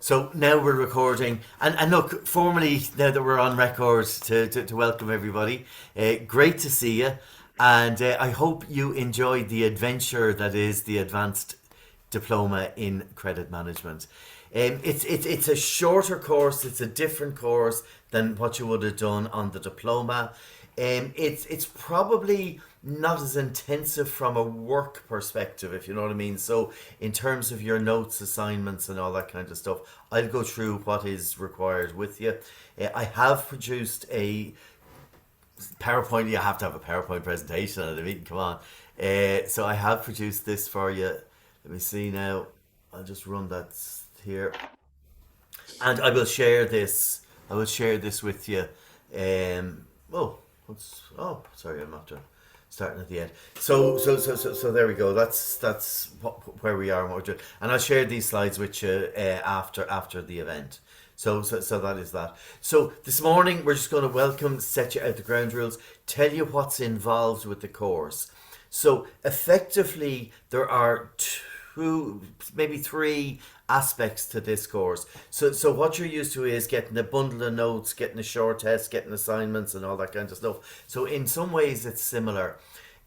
So now we're recording, and look, formally now that we're on record to welcome everybody. Great to see you, and I hope you enjoyed the adventure that is the advanced diploma in credit management. It's a shorter course. It's a different course than what you would have done on the diploma. It's probably not as intensive from a work perspective, if you know what I mean. So, in terms of your notes, assignments, and all that kind of stuff, I'll go through what is required with you. I have produced a PowerPoint. You have to have a PowerPoint presentation at a meeting. Come on. So I have produced this for you. Let me see now. I'll just run that here, and I will share this. I will share this with you. Oh, sorry, I'm after starting at the end. So there we go. That's where we are and what we're doing. And I'll share these slides with you after the event. So that is that. So this morning we're just going to welcome, set you out the ground rules, tell you what's involved with the course. So effectively, there are two, maybe three aspects to this course. So what you're used to is getting a bundle of notes, getting a short test, getting assignments, and all that kind of stuff. So in some ways, it's similar.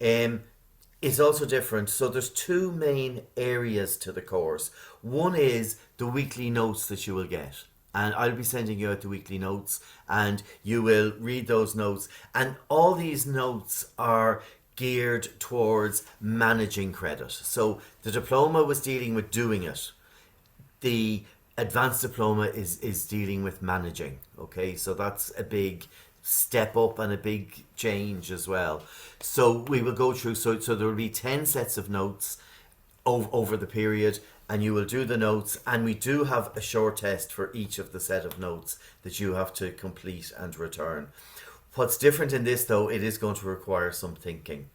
It's also different. So there's two main areas to the course. One is the weekly notes that you will get. And I'll be sending you out the weekly notes, and you will read those notes. And all these notes are geared towards managing credit. So the diploma was dealing with doing it. The advanced diploma is dealing with managing. Okay, so that's a big step up and a big change as well. So we will go through. So there will be 10 sets of notes over the period, and you will do the notes, and we do have a short test for each of the set of notes that you have to complete and return. What's different in this, though, it is going to require some thinking.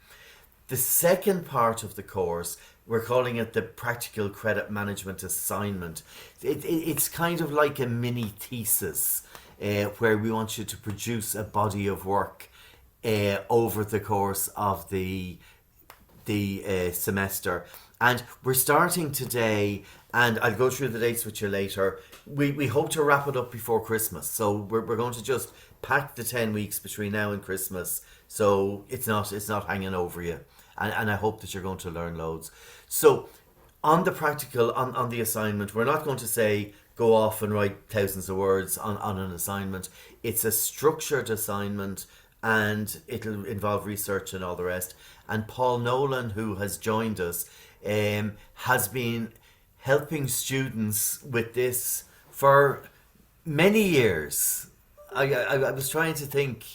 The second part of the course, we're calling it the practical credit management assignment. It's kind of like a mini thesis, where we want you to produce a body of work over the course of the semester. And we're starting today, and I'll go through the dates with you later. We hope to wrap it up before Christmas. So we're going to just pack the 10 weeks between now and Christmas. So it's not hanging over you. And I hope that you're going to learn loads. So on the practical, on the assignment, we're not going to say go off and write thousands of words on an assignment. It's a structured assignment, and it'll involve research and all the rest. And Paul Nolan, who has joined us, has been helping students with this for many years. I was trying to think.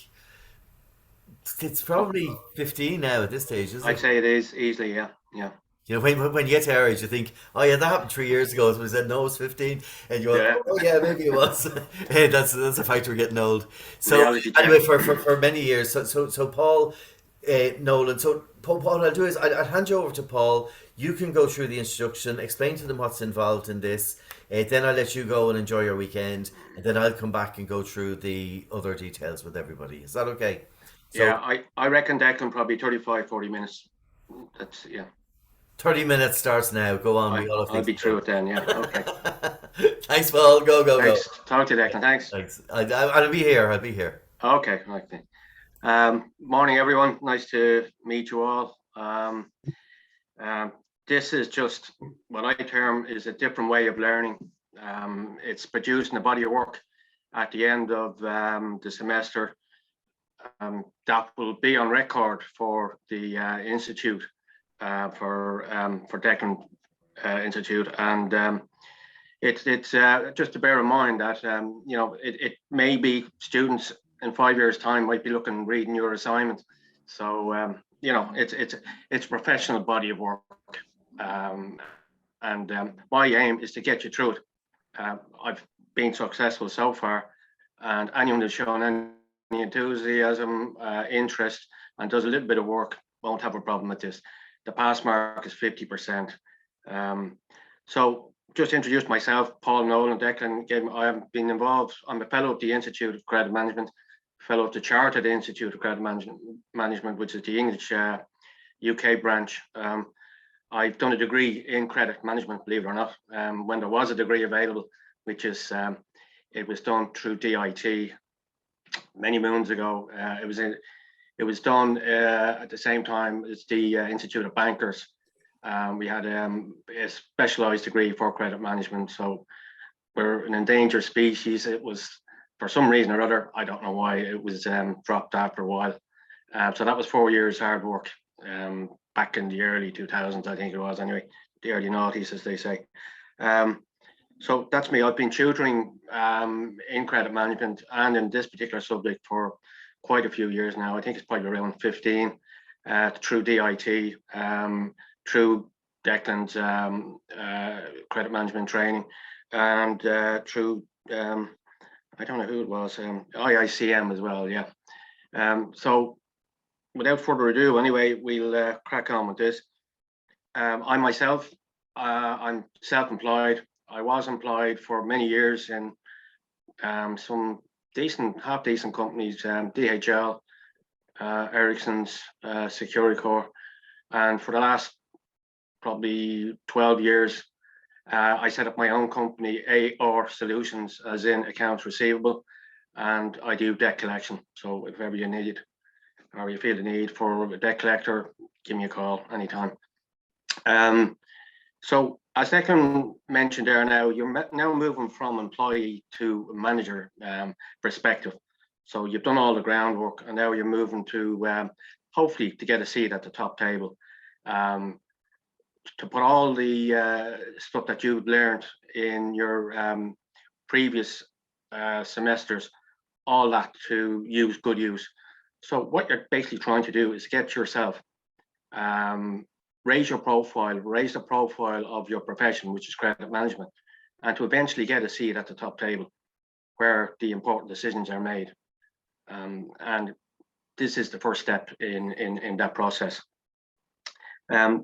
It's probably 15 now at this stage, isn't I'd it? say it is easily, yeah, yeah, You know, when you get to our age, you think, oh yeah, that happened 3 years ago. So we said, no, it was 15. And you went, yeah. oh yeah, maybe it was. Hey, that's a fact, we're getting old. So Reality check. anyway, for many years, so Paul Nolan, so Paul, what I'll do is I'll hand you over to Paul. You can go through the introduction, explain to them what's involved in this. Then I'll let you go and enjoy your weekend. And then I'll come back and go through the other details with everybody. Is that okay? Yeah, So I reckon that can probably 35, 40 minutes. That's yeah. 30 minutes starts now. Go on. I We all have I'll things be to through it then. Yeah. Okay. do. Thanks, Paul. Go, go, go. Thanks. Talk to you, Declan. Thanks. Thanks. I'll be here. I'll be here. Okay. Okay. Morning, everyone. Nice to meet you all. Um, this is just what I term is a different way of learning. It's producing a body of work at the end of the semester that will be on record for the institute, for Declan Institute, and it's just to bear in mind that it may be students in 5 years' time might be looking reading your assignment, so it's a professional body of work, um, and my aim is to get you through it. I've been successful so far, and anyone who's shown any enthusiasm, interest, and does a little bit of work won't have a problem with this. The pass mark is 50%. So just to introduce myself, Paul Nolan, Declan. I have been involved. I'm a fellow of the Institute of Credit Management, fellow of the Chartered Institute of Credit Management, which is the English UK branch. I've done a degree in credit management, believe it or not, when there was a degree available. which is it was done through DIT many moons ago. It was done at the same time as the Institute of Bankers. We had a specialised degree for credit management, so we're an endangered species. It was, for some reason or other, I don't know why, it was dropped after a while. So that was 4 years hard work back in the early 2000s, I think it was anyway, the early noughties, as they say. So that's me. I've been tutoring in credit management and in this particular subject for quite a few years now. I think it's probably around 15 through DIT, through Declan's credit management training, and through I don't know who it was, IICM as well. Yeah. So without further ado, anyway, we'll crack on with this. I myself, I'm self-employed. I was employed for many years in some decent, half decent companies, DHL, Ericsson's, Securicor, and for the last probably 12 years, I set up my own company, AR Solutions, as in accounts receivable, and I do debt collection. So if ever you need or you feel the need for a debt collector, give me a call anytime. So as Declan mentioned there, now you're now moving from employee to manager perspective. So you've done all the groundwork, and now you're moving to hopefully to get a seat at the top table, to put all the stuff that you've learned in your previous semesters, all that to good use. So what you're basically trying to do is get yourself raise your profile, raise the profile of your profession, which is credit management, and to eventually get a seat at the top table where the important decisions are made. And this is the first step in that process. You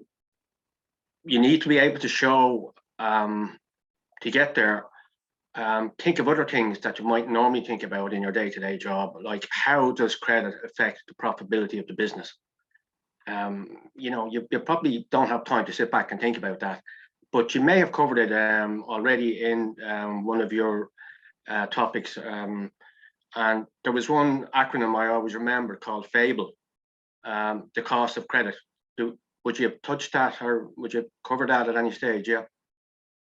need to be able to show, to get there, think of other things that you might normally think about in your day-to-day job, like how does credit affect the profitability of the business? You know, you probably don't have time to sit back and think about that, but you may have covered it already in one of your topics. And there was one acronym I always remember called FABLE, the cost of credit. Would you have touched that, or would you cover that at any stage? Yeah.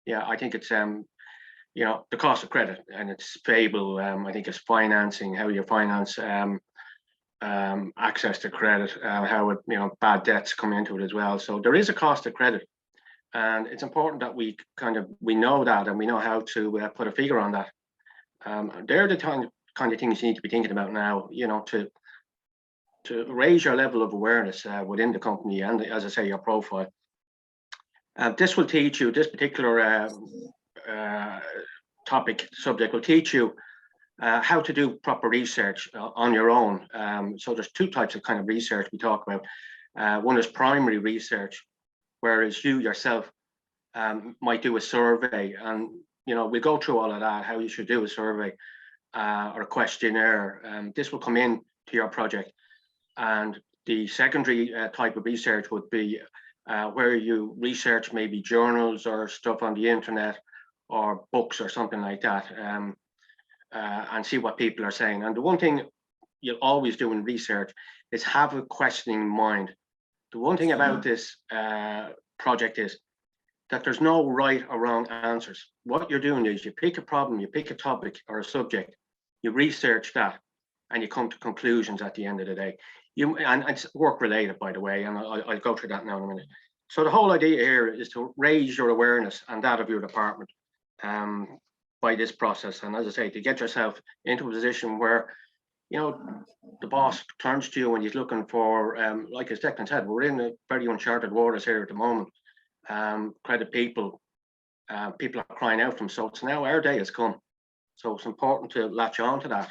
Yeah, I think it's you know, the cost of credit, and it's FABLE. I think it's financing, how you finance access to credit, how it, you know, bad debts come into it as well. So there is a cost of credit, and it's important that we know that, and we know how to put a figure on that. They're the kind of things you need to be thinking about now, you know, to raise your level of awareness within the company, and, as I say, your profile. This will teach you, this particular subject will teach you how to do proper research on your own. So there's two types of kind of research we talk about. One is primary research, whereas you yourself might do a survey, and, you know, we go through all of that, how you should do a survey or a questionnaire. This will come in to your project. And the secondary type of research would be where you research maybe journals or stuff on the internet or books or something like that, and see what people are saying. And the one thing you'll always do in research is have a questioning mind. The one thing about this project is that there's no right or wrong answers. What you're doing is you pick a problem, you pick a topic or a subject, you research that, and you come to conclusions at the end of the day. And it's work related, by the way, and I'll go through that now in a minute. So the whole idea here is to raise your awareness and that of your department by this process. And as I say, to get yourself into a position where, you know, the boss turns to you and he's looking for, like as Declan said, we're in a very uncharted waters here at the moment. Credit people are crying out from. So it's now our day has come. So it's important to latch on to that.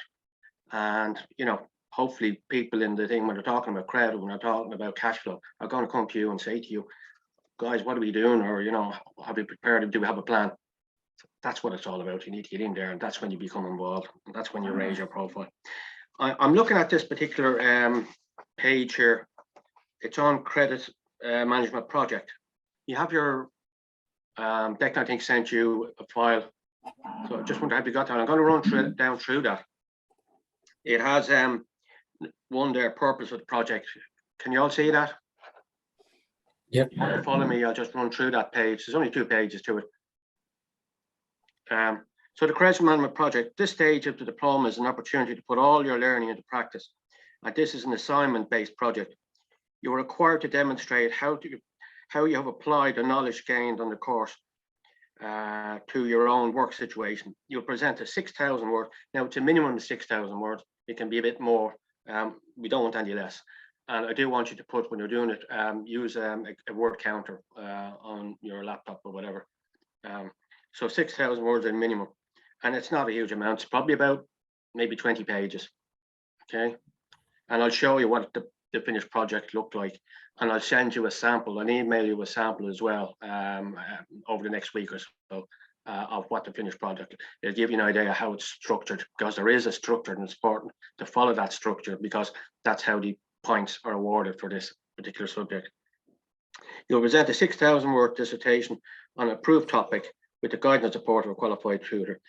And, you know, hopefully people in the thing, when they're talking about credit, when they're talking about cash flow, are going to come to you and say to you, guys, what are we doing? Or, you know, have we prepared? Do we have a plan? That's what it's all about. You need to get in there, and that's when you become involved, and that's when you raise your profile. I'm looking at this particular page here. It's on credit management project. You have your Declan, I think, sent you a file So I just wonder, have you got that? I'm going to run down through that. It has one there, purpose of the project. Can you all see that? Yep. Follow me, I'll just run through that page. There's only 2 pages to it. So the credit management project, this stage of the diploma is an opportunity to put all your learning into practice. And this is an assignment-based project. You are required to demonstrate how you have applied the knowledge gained on the course to your own work situation. You'll present a 6,000 word. Now it's a minimum of 6,000 words. It can be a bit more. We don't want any less. And I do want you to put, when you're doing it, use a word counter on your laptop or whatever. So 6,000 words is minimum. And it's not a huge amount. It's probably about maybe 20 pages. Okay. And I'll show you what the finished project looked like. And I'll send you a sample and email you a sample as well over the next week or so of what the finished project. It'll give you an idea of how it's structured, because there is a structure, and it's important to follow that structure, because that's how the points are awarded for this particular subject. You'll present a 6,000 word dissertation on an approved topic with the guidance and support of a qualified tutor.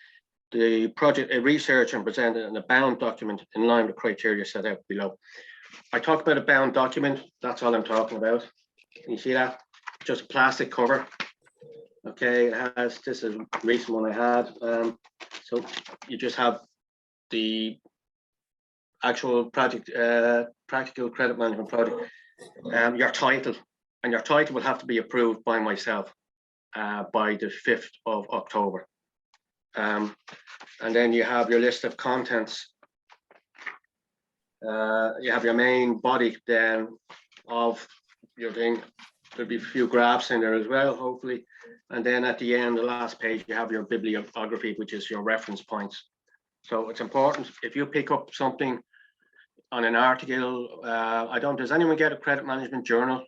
The project research and presented in a bound document in line with criteria set out below. I talk about a bound document. That's all I'm talking about. Can you see that? Just a plastic cover. Okay, it has, this is a recent one I had. So you just have the actual project, practical credit management project, your title, and your title will have to be approved by myself by the 5th of October. And then you have your list of contents. You have your main body then of your thing. There'll be a few graphs in there as well, hopefully. And then at the end, the last page, you have your bibliography, which is your reference points. So it's important if you pick up something on an article. Does anyone get a credit management journal?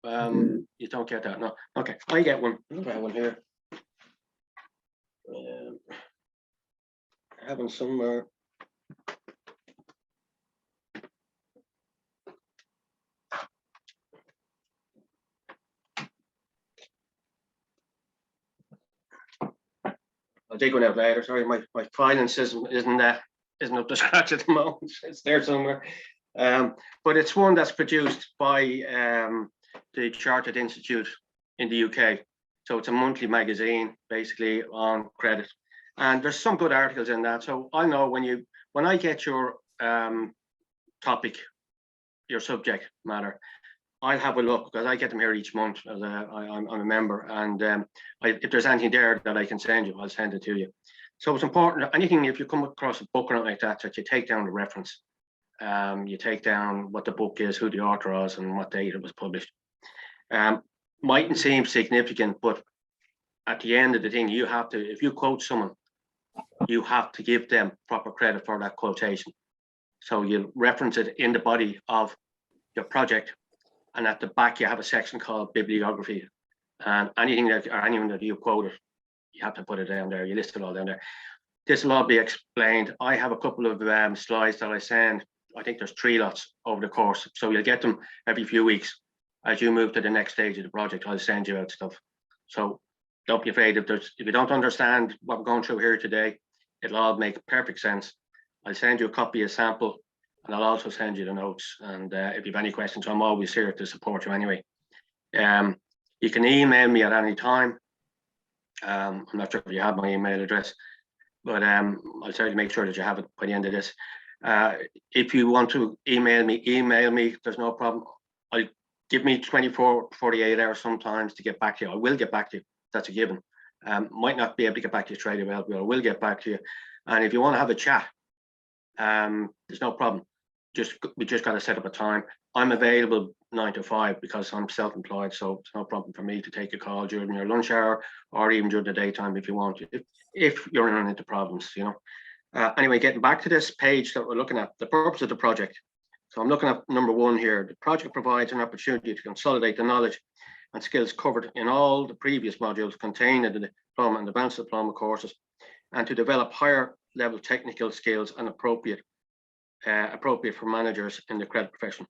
You don't get that, no. Okay, I get one. I have one here. I have one somewhere. I'll dig one out later. Sorry, my filing system isn't up to scratch at the moment. It's there somewhere. But it's one that's produced by the Chartered Institute in the UK. So it's a monthly magazine, basically, on credit. And there's some good articles in that. So I know when I get your topic, your subject matter, I'll have a look, because I get them here each month as I'm a member. And if there's anything there that I can send you, I'll send it to you. So it's important, anything, if you come across a book or anything like that, that you take down the reference. You take down what the book is, who the author was, and what date it was published. Mightn't seem significant, but at the end of the thing, you have to, if you quote someone, you have to give them proper credit for that quotation. So you reference it in the body of your project, and at the back you have a section called bibliography. And anything that you quoted, you have to put it down there. You list it all down there. This will all be explained. I have a couple of slides that I send. I think there's 3 lots over the course, so you'll get them every few weeks. As you move to the next stage of the project, I'll send you out stuff. So don't be afraid if you don't understand what we're going through here today. It'll all make perfect sense. I'll send you a copy of sample, and I'll also send you the notes. And if you have any questions, I'm always here to support you anyway. You can email me at any time. I'm not sure if you have my email address, but I'll certainly make sure that you have it by the end of this. If you want to email me, there's no problem. I'll give me 24, 48 hours sometimes to get back to you. I will get back to you. That's a given. Might not be able to get back to you straight away, but I will get back to you. And if you want to have a chat, there's no problem. We just got to set up a time. I'm available 9 to 5 because I'm self-employed, so it's no problem for me to take a call during your lunch hour or even during the daytime if you want, if you're running into problems, you know. Anyway, getting back to this page that we're looking at, the purpose of the project. So I'm looking at number 1 here. The project provides an opportunity to consolidate the knowledge and skills covered in all the previous modules contained in the diploma and advanced diploma courses, and to develop higher level technical skills and appropriate for managers in the credit profession.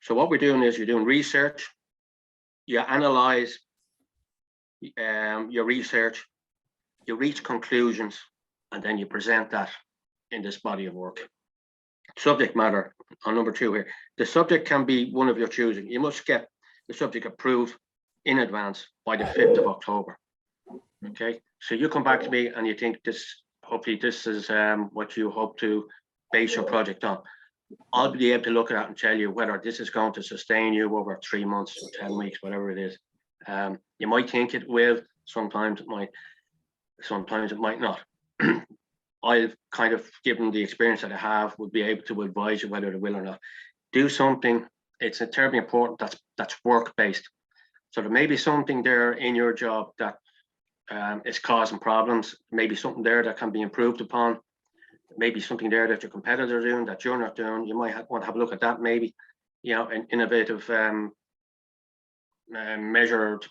So what we're doing is you're doing research, you analyze your research, you reach conclusions, and then you present that in this body of work. Subject matter on number 2 here. The subject can be one of your choosing. You must get the subject approved in advance by the 5th of October. Okay, so you come back to me and you think this, hopefully this is what you hope to base your project on. I'll be able to look at that and tell you whether this is going to sustain you over 3 months or 10 weeks, whatever it is. You might think it will, sometimes it might not. I've kind of, given the experience that I have, would be able to advise you whether it will or not. Do something, it's terribly important, that's work-based. So there may be something there in your job that is causing problems, maybe something there that can be improved upon, maybe something there that your competitors are doing that you're not doing. You might want to have a look at that, maybe, you know, an innovative measured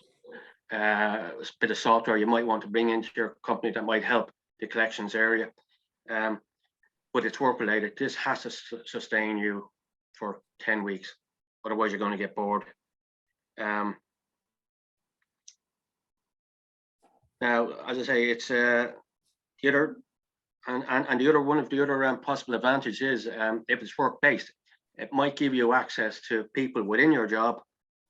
bit of software you might want to bring into your company that might help the collections area. But it's work related. This has to sustain you for 10 weeks, otherwise you're going to get bored. Now, as I say, it's the other, and the other, one of the other possible advantages is if it's work based, it might give you access to people within your job,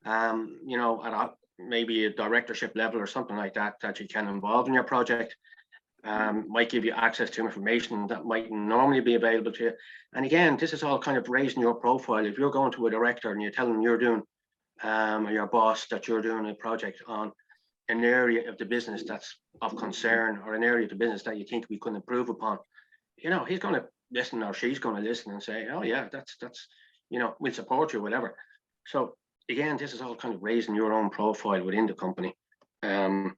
you know, at maybe a directorship level or something like that, that you can involve in your project. Might give you access to information that might normally be available to you. And again, this is all kind of raising your profile. If you're going to a director and you tell them you're doing, or your boss, that you're doing a project on an area of the business that's of concern, or an area of the business that you think we can improve upon, you know, he's going to listen, or she's going to listen and say, oh yeah, that's, you know, we'll support you, whatever. So again, this is all kind of raising your own profile within the company. And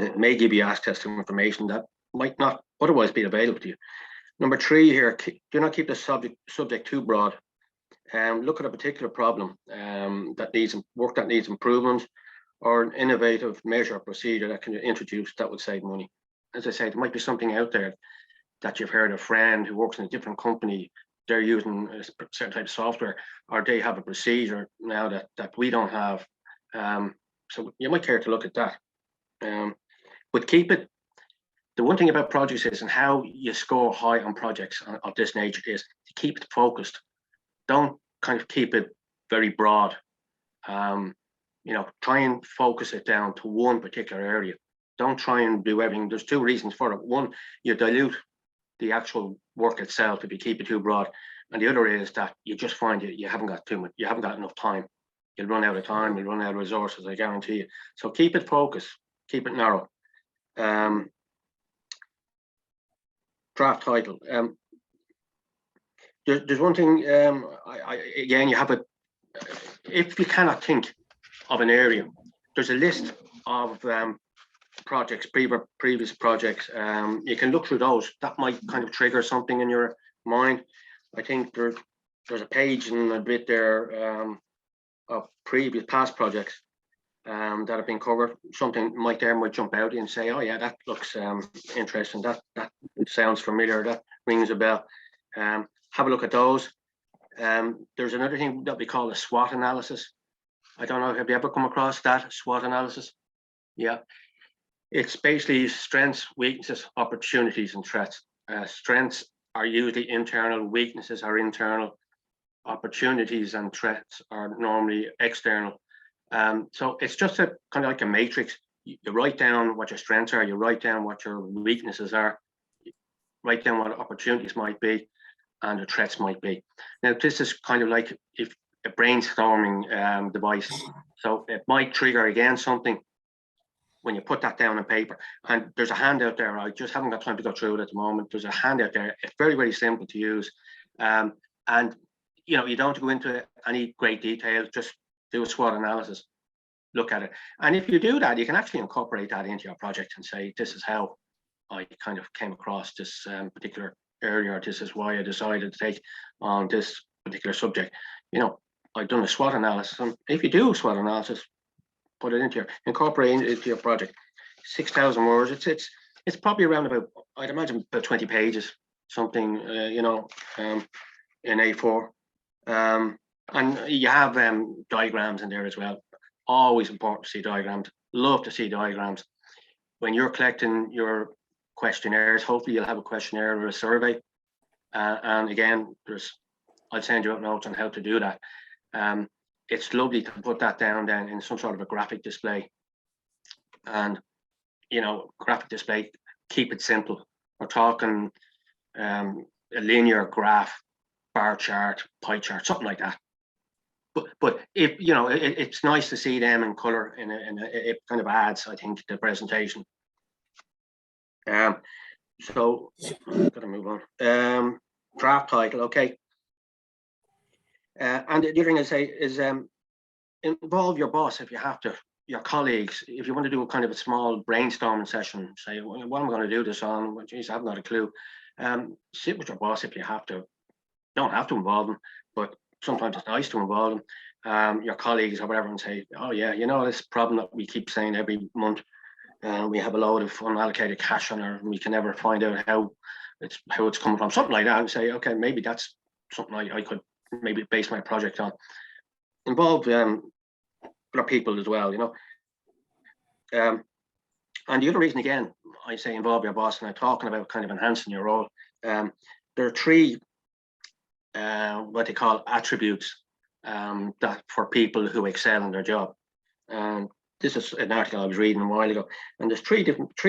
it may give you access to information that might not otherwise be available to you. Number 3 here, do not keep the subject too broad. Look at a particular problem that needs work, that needs improvement, or an innovative measure or procedure that can be introduced that would save money. As I said, there might be something out there that you've heard a friend who works in a different company, they're using a certain type of software, or they have a procedure now that we don't have. So you might care to look at that. But keep it, the one thing about projects is, and how you score high on projects of this nature, is to keep it focused. Don't kind of keep it very broad. You know, try and focus it down to one particular area. Don't try and do everything. There's 2 reasons for it. One, you dilute the actual work itself if you keep it too broad, and the other is that you just find you haven't got too much, you haven't got enough time. You'll run out of time, you'll run out of resources, I guarantee you. So keep it focused, keep it narrow. Draft title. There's one thing, again, you have if you cannot think of an area, there's a list of projects, previous projects. You can look through those. That might kind of trigger something in your mind. I think there's a page and a bit there of past projects that have been covered. Something might jump out and say, oh yeah, that looks interesting, that sounds familiar, that rings a bell. Have a look at those. There's another thing that we call a SWOT analysis. I don't know, have you ever come across that, SWOT analysis? Yeah, it's basically strengths, weaknesses, opportunities, and threats. Strengths are usually internal, weaknesses are internal, opportunities and threats are normally external. So it's just a kind of like a matrix. You write down what your strengths are, you write down what your weaknesses are, you write down what opportunities might be, and the threats might be. Now, this is kind of like if a brainstorming device. So it might trigger again something when you put that down on paper. And there's a handout there. I just haven't got time to go through it at the moment. There's a handout there. It's very, very simple to use. And you know, you don't have to go into any great detail. Just do a SWOT analysis, look at it. And if you do that, you can actually incorporate that into your project and say, this is how I kind of came across this particular area, or this is why I decided to take on this particular subject. You know, I've done a SWOT analysis. And if you do a SWOT analysis, put it incorporate it into your project. 6,000 words. It's probably around about, I'd imagine, about 20 pages, something, you know, in A4. And you have diagrams in there as well. Always important to see diagrams. Love to see diagrams. when you're collecting your questionnaires, hopefully you'll have a questionnaire or a survey. And again, I'll send you out notes on how to do that. It's lovely to put that down then in some sort of a graphic display. And, graphic display, keep it simple. We're talking a linear graph, bar chart, pie chart, something like that. But if it's nice to see them in color, and it kind of adds, I think, to the presentation. So gotta move on. Draft title, okay. And the other thing I say is involve your boss if you have to, your colleagues. If you want to do a kind of a small brainstorming session, say, what am I going to do this on? Well, geez, I've not a clue. Sit with your boss if you have to. Don't have to involve them, but sometimes it's nice to involve them. Your colleagues or whatever, and say, oh yeah, this problem that we keep saying every month. We have a load of unallocated cash on her, and we can never find out how it's coming from. Something like that, and say, okay, maybe that's something I could maybe base my project on. Involve other people as well, and the other reason, again, I say involve your boss, and I'm talking about kind of enhancing your role. There are 3 what they call attributes that for people who excel in their job. And this is an article I was reading a while ago, and there's 3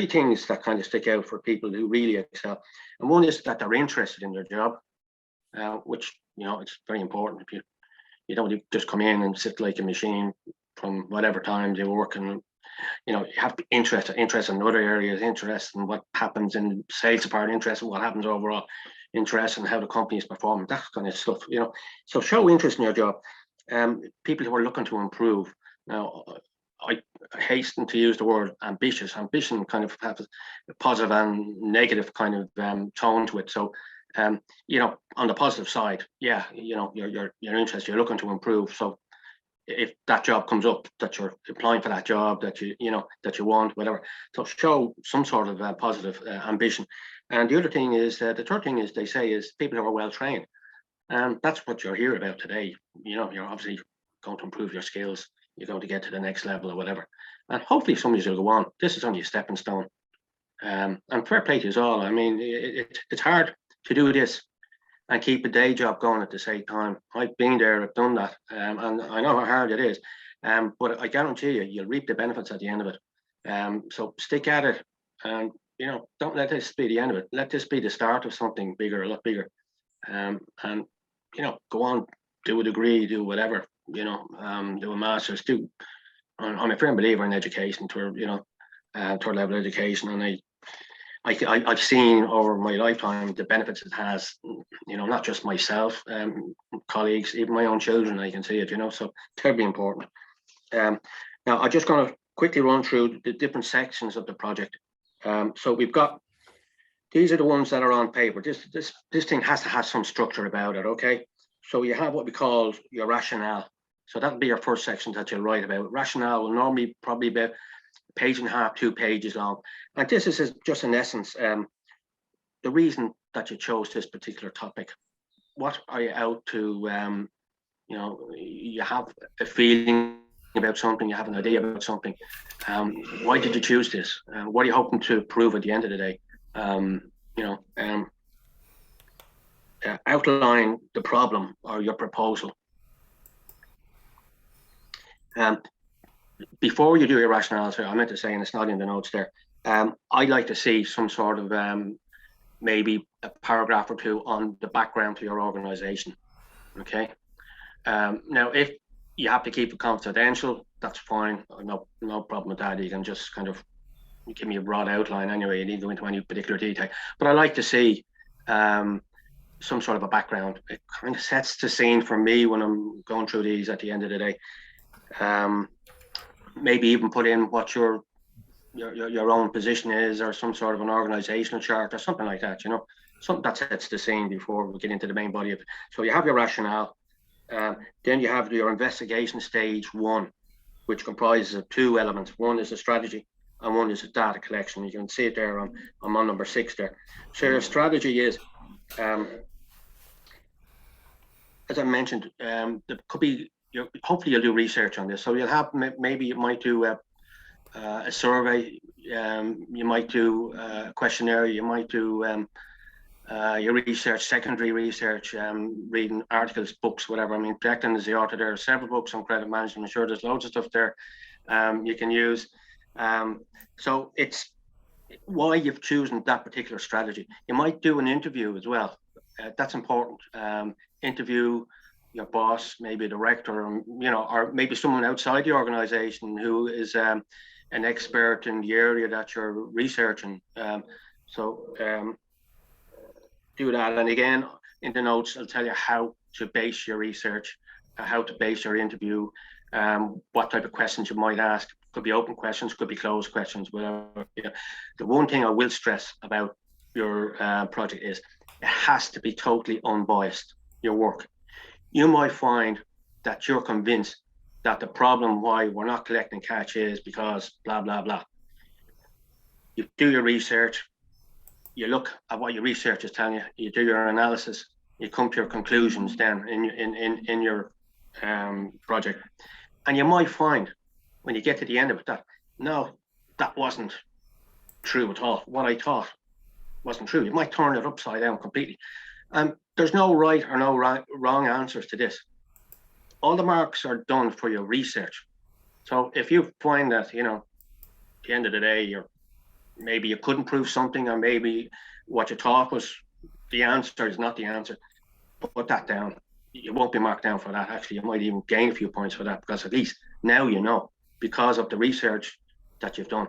things that kind of stick out for people who really excel. And one is that they're interested in their job, which it's very important. If you don't just come in and sit like a machine from whatever time you work, and you have interest in other areas, interest in what happens in sales department, interest in what happens overall, interest in how the company is performing, that kind of stuff. So show interest in your job. People who are looking to improve. Now, I hasten to use the word ambitious. Ambition kind of has a positive and negative kind of tone to it. So, on the positive side, yeah, you're interested, you're looking to improve. So, if that job comes up, that you're applying for that job, that that you want, whatever. So show some sort of positive ambition. And the other thing is, the third thing is, they say, is people who are well trained, and that's what you're here about today. You're obviously going to improve your skills. You're going to get to the next level or whatever, and hopefully somebody's going to go on. This is only a stepping stone, and fair play to us all. I mean, it's hard to do this and keep a day job going at the same time. I've been there, I've done that, and I know how hard it is. But I guarantee you'll reap the benefits at the end of it. So stick at it, and don't let this be the end of it. Let this be the start of something bigger, a lot bigger. And go on, do a degree, do whatever. Do a master's. I'm a firm believer in education, third level education, and I've seen over my lifetime the benefits it has. Not just myself, colleagues, even my own children. I can see it. So terribly important. Now I'm just going to quickly run through the different sections of the project. So we've got, these are the ones that are on paper. This thing has to have some structure about it. Okay. So you have what we call your rationale. So that'll be your first section that you'll write about. Rationale will normally probably be a page and a half, 2 pages long. And this is just in essence, the reason that you chose this particular topic. What are you out to, you have a feeling about something, you have an idea about something. Why did you choose this? What are you hoping to prove at the end of the day? Outline the problem or your proposal. Before you do your rationale, I meant to say, and it's not in the notes there, I'd like to see some sort of maybe a paragraph or 2 on the background to your organization. Okay. Now, if you have to keep it confidential, that's fine. No problem with that. You can just kind of give me a broad outline anyway. You need to go into any particular detail. But I like to see some sort of a background. It kind of sets the scene for me when I'm going through these at the end of the day. Maybe even put in what your own position is, or some sort of an organizational chart or something like that, something that sets the scene before we get into the main body of it. So you have your rationale, then you have your investigation stage 1, which comprises of 2 elements. One is a strategy and one is a data collection. You can see it there. I'm on number 6 there. So your strategy is, as I mentioned, there could be, hopefully you'll do research on this. So you'll have, maybe you might do a survey, you might do a questionnaire, you might do your research, secondary research, reading articles, books, whatever. I mean, Declan is the author. There are several books on credit management. I'm sure there's loads of stuff there you can use. So it's why you've chosen that particular strategy. You might do an interview as well. That's important. Interview your boss, maybe a director, or maybe someone outside the organization who is an expert in the area that you're researching. Do that. And again, in the notes, I'll tell you how to base your research, how to base your interview, what type of questions you might ask. Could be open questions, could be closed questions, whatever. The one thing I will stress about your project is it has to be totally unbiased, your work. You might find that you're convinced that the problem why we're not collecting cash is because blah, blah, blah. You do your research, you look at what your research is telling you, you do your analysis, you come to your conclusions then in your project. And you might find when you get to the end of it that, no, that wasn't true at all. What I thought wasn't true. You might turn it upside down completely. There's no right or no wrong answers to this. All the marks are done for your research. So if you find that, at the end of the day, maybe you couldn't prove something, or maybe what you thought was the answer is not the answer, put that down. You won't be marked down for that. Actually, you might even gain a few points for that, because at least now you know, because of the research that you've done,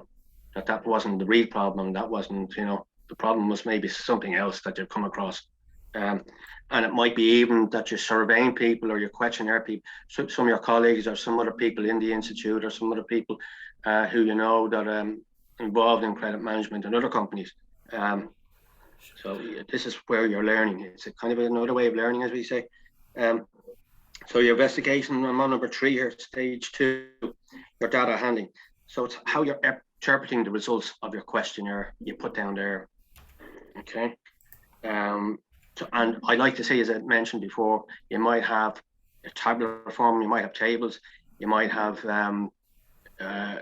that wasn't the real problem. That wasn't, the problem was maybe something else that you've come across. And it might be even that you're surveying people or you're questionnaire people, some of your colleagues or some other people in the institute or some other people who that are involved in credit management and other companies. So this is where you're learning. It's a kind of another way of learning, as we say. So your investigation, I'm on number 3 here, stage 2, your data handling. So it's how you're interpreting the results of your questionnaire you put down there. Okay. And I like to say, as I mentioned before, you might have a tabular form, you might have tables, you might have a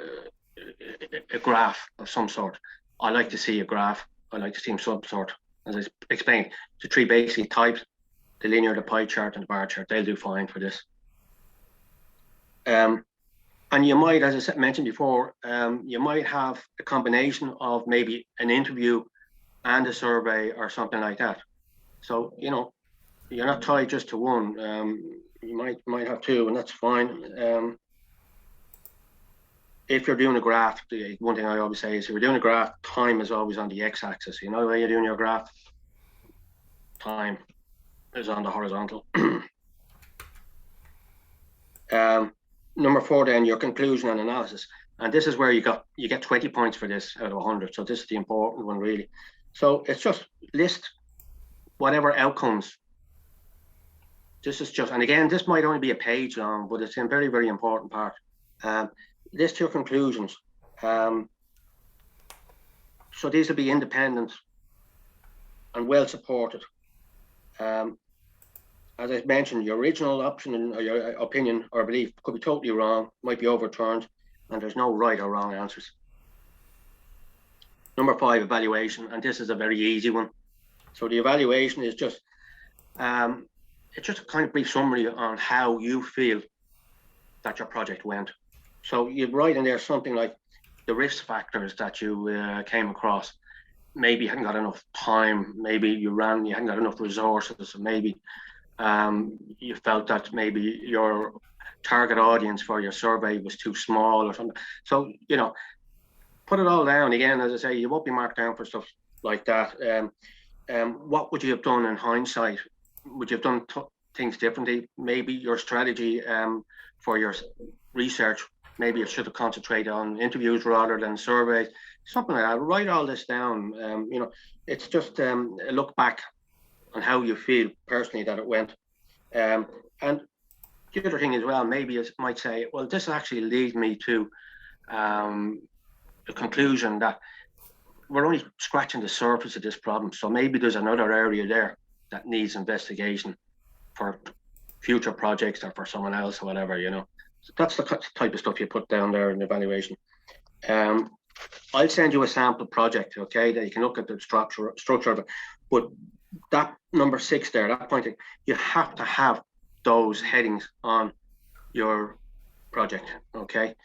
graph of some sort. I like to see a graph. I like to see some sort. As I explained, the 3 basic types: the linear, the pie chart, and the bar chart. They'll do fine for this. And you might, as I mentioned before, you might have a combination of maybe an interview and a survey or something like that. So, you're not tied just to one. You might have 2, and that's fine. If you're doing a graph, the one thing I always say is, if you're doing a graph, time is always on the x-axis. The way you're doing your graph, time is on the horizontal. Number 4, then, your conclusion and analysis. And this is where you get 20 points for this out of 100. So this is the important one, really. So it's just list whatever outcomes. This is just, and again, this might only be a page long, but it's a very, very important part. List your conclusions. So these will be independent and well supported. As I mentioned, your original option or your opinion or belief could be totally wrong, might be overturned, and there's no right or wrong answers. Number 5, evaluation, and this is a very easy one. So the evaluation is just it's just a kind of brief summary on how you feel that your project went. So you write in there something like the risk factors that you came across. Maybe you hadn't got enough time, maybe you hadn't got enough resources, maybe you felt that maybe your target audience for your survey was too small or something. So, put it all down. Again, as I say, you won't be marked down for stuff like that. What would you have done in hindsight? Would you have done things differently? Maybe your strategy for your research, maybe you should have concentrated on interviews rather than surveys, something like that. Write all this down. It's just a look back on how you feel personally that it went. And the other thing as well, maybe you might say, well, this actually leads me to the conclusion that we're only scratching the surface of this problem. So maybe there's another area there that needs investigation for future projects or for someone else or whatever, So that's the type of stuff you put down there in the evaluation. I'll send you a sample project, okay, that you can look at the structure of it. But that number 6 there, that point, you have to have those headings on your project, okay?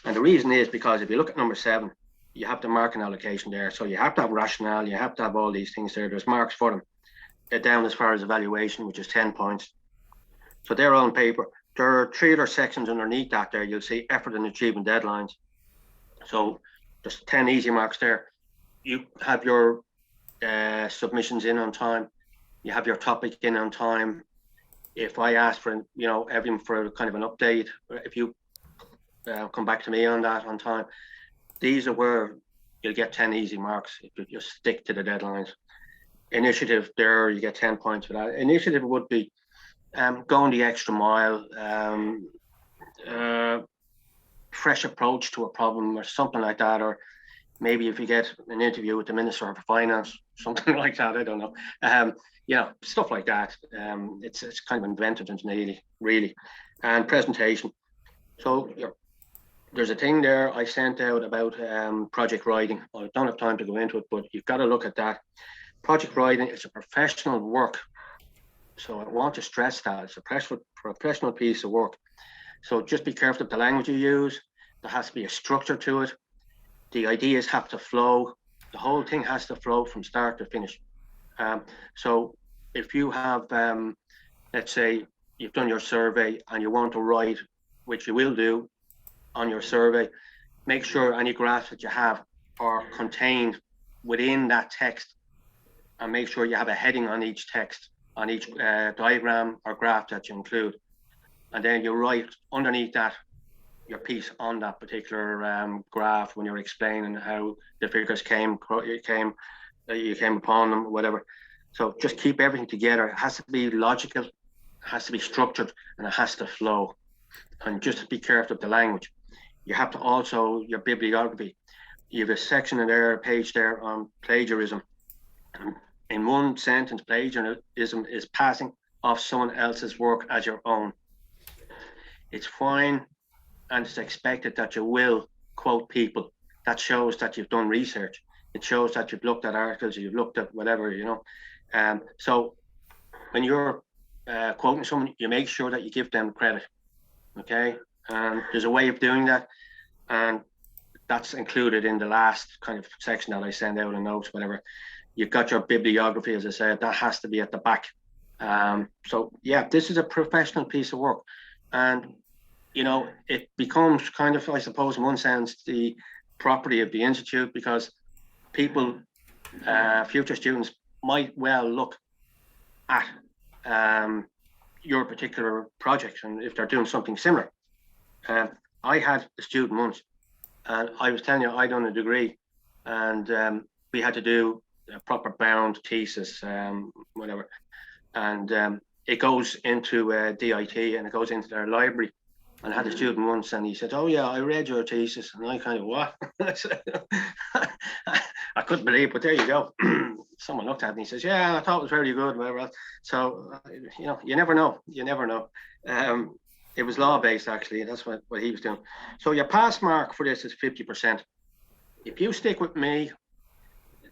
And the reason is because if you look at number 7, you have the marking allocation there. So you have to have rationale, you have to have all these things there. There's marks for them. Down as far as evaluation, which is 10 points. So they're on paper. There are 3 other sections underneath that there. You'll see effort and achievement deadlines. So there's 10 easy marks there. You have your submissions in on time. You have your topic in on time. If I ask for, everyone for kind of an update, if you come back to me on that on time, these are where you'll get 10 easy marks if you just stick to the deadlines. Initiative there, you get 10 points for that. Initiative would be going the extra mile, fresh approach to a problem or something like that, or maybe if you get an interview with the Minister of Finance, something like that, I don't know. Stuff like that. It's kind of inventive and really. And presentation. So there's a thing there I sent out about project writing. I don't have time to go into it, but you've got to look at that. Project writing is a professional work. So I want to stress that it's a professional piece of work. So just be careful of the language you use. There has to be a structure to it. The ideas have to flow. The whole thing has to flow from start to finish. So if you have, let's say you've done your survey and you want to write, which you will do on your survey, make sure any graphs that you have are contained within that text, and make sure you have a heading on each text, on each diagram or graph that you include. And then you write underneath that your piece on that particular graph when you're explaining how the figures you came upon them, whatever. So just keep everything together. It has to be logical, it has to be structured, and it has to flow. And just be careful of the language. You have to also, your bibliography, you have a section in there, a page there on plagiarism. In one sentence, plagiarism is passing off someone else's work as your own. It's fine, and it's expected that you will quote people. That shows that you've done research. It shows that you've looked at articles, you've looked at whatever, So when you're quoting someone, you make sure that you give them credit, okay? There's a way of doing that, and that's included in the last kind of section that I send out in notes, whatever. You've got your bibliography, as I said, that has to be at the back. So yeah, this is a professional piece of work, and it becomes kind of, I suppose, in one sense, the property of the institute, because people, future students, might well look at your particular project, and if they're doing something similar. I had a student once, and I was telling you, I done a degree, and we had to do a proper bound thesis, whatever, and it goes into DIT, and it goes into their library. And I had a student once, and he said, "Oh yeah, I read your thesis," and I kind of, what? I couldn't believe it, but there you go. Someone looked at it and he says, "Yeah, I thought it was very good," whatever else. So you never know. It was law-based, actually. That's what he was doing. So your pass mark for this is 50%. If you stick with me,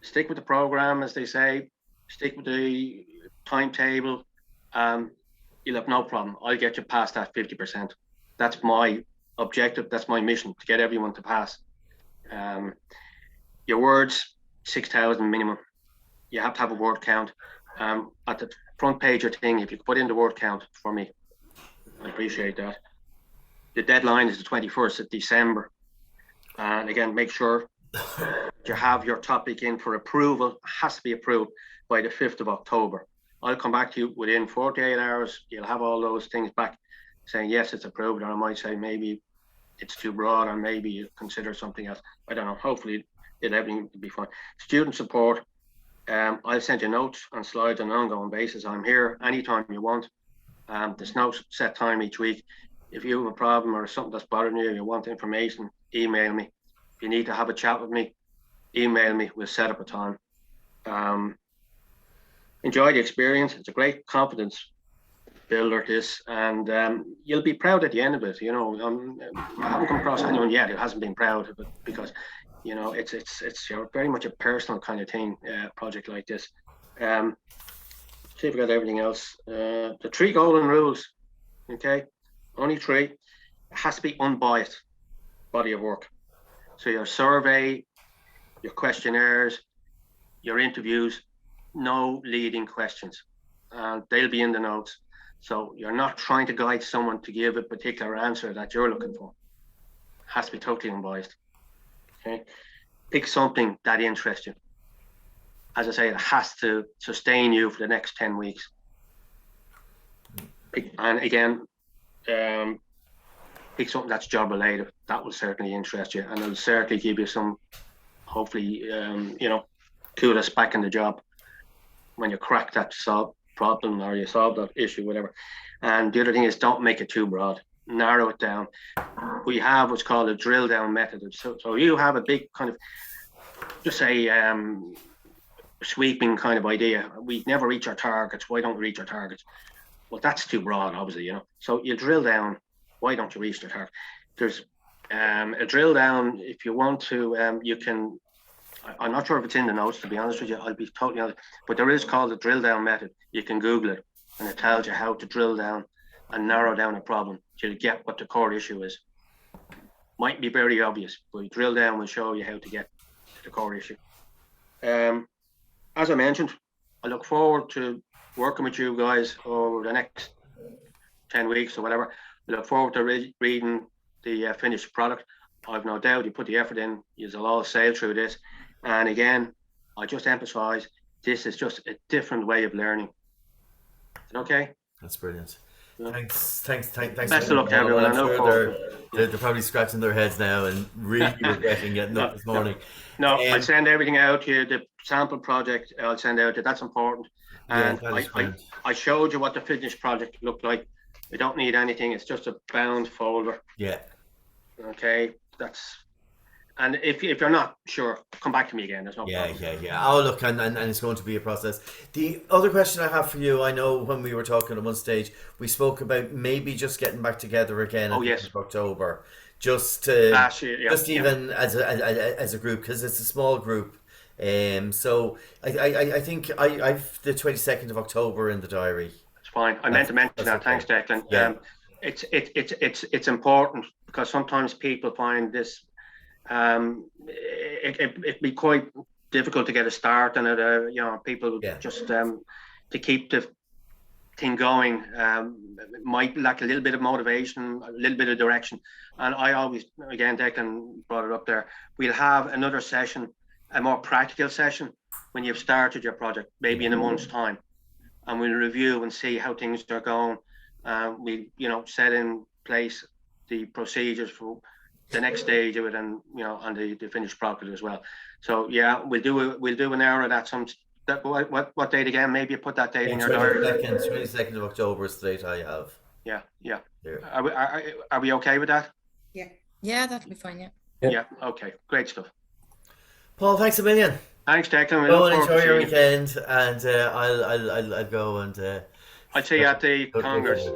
stick with the program, as they say, stick with the timetable, you'll have no problem. I'll get you past that 50%. That's my objective. That's my mission, to get everyone to pass. Your words, 6,000 minimum. You have to have a word count. At the front page of thing, if you could put in the word count for me, I appreciate that. The deadline is the 21st of December. And again, make sure you have your topic in for approval. It has to be approved by the 5th of October. I'll come back to you within 48 hours. You'll have all those things back saying, yes, it's approved. Or I might say, maybe it's too broad, or maybe you consider something else. I don't know. Hopefully everything will be fine. Student support. I'll send you notes and slides on an ongoing basis. I'm here anytime you want. There's no set time each week. If you have a problem or something that's bothering you, you want information, email me. If you need to have a chat with me, email me. We'll set up a time. Enjoy the experience. It's a great confidence builder, this, and you'll be proud at the end of it. I haven't come across anyone yet who hasn't been proud of it, because it's very much a personal kind of thing, project like this. See if we got everything else. The 3 golden rules, okay? Only 3. It has to be unbiased body of work. So your survey, your questionnaires, your interviews, no leading questions. They'll be in the notes. So you're not trying to guide someone to give a particular answer that you're looking for. It has to be totally unbiased. Okay. Pick something that interests you. As I say, it has to sustain you for the next 10 weeks. And again, pick something that's job related. That will certainly interest you, and it'll certainly give you some, hopefully, kudos back in the job when you crack that problem, or you solve that issue, whatever. And the other thing is, don't make it too broad. Narrow it down. We have what's called a drill down method. So you have a big kind of, just say, sweeping kind of idea. We never reach our targets. Why don't we reach our targets? Well, that's too broad, obviously, So you drill down. Why don't you reach the target? There's a drill down. If you want to, you can. I'm not sure if it's in the notes, to be honest with you. I'll be totally honest, but there is called the drill down method. You can Google it, and it tells you how to drill down and narrow down a problem till you get what the core issue is. Might be very obvious, but drill down will show you how to get to the core issue. As I mentioned, I look forward to working with you guys over the next 10 weeks or whatever. I look forward to reading the finished product. I've no doubt you put the effort in. You'll all sail through this. And again, I just emphasize, this is just a different way of learning. Okay? That's brilliant. Yeah. Thanks. Best of luck to everyone. I'm sure they're probably scratching their heads now and really regretting getting up this morning. No, I'll send everything out to you. The sample project, I'll send out to you. That's important. And I showed you what the finished project looked like. We don't need anything. It's just a bound folder. Yeah. Okay. And if you're not sure, come back to me again. There's no problem. Yeah. Oh, look, and it's going to be a process. The other question I have for you, I know when we were talking at one stage, we spoke about maybe just getting back together again at the end of October, just to, even as a group, because it's a small group. So I think I've the 22nd of October in the diary. It's fine. I meant to mention that. Thanks, Declan. Yeah. It's important, because sometimes people find this. It'd be quite difficult to get a start on it. People just to keep the thing going might lack a little bit of motivation, a little bit of direction. And I always, again, Declan brought it up there, we'll have another session, a more practical session, when you've started your project, maybe in a month's time, and we'll review and see how things are going. We set in place the procedures for the next stage of it, and on the finished product as well. So we'll do an hour of that. What date again? Maybe you put that date in your diary. 22nd of October is the date I have. Yeah. Are we okay with that? Yeah, that'll be fine. Yeah. Okay. Great stuff. Paul, thanks a million. Thanks, Declan. Go and enjoy your weekend, and I'll go and. I'll see you at the Congress.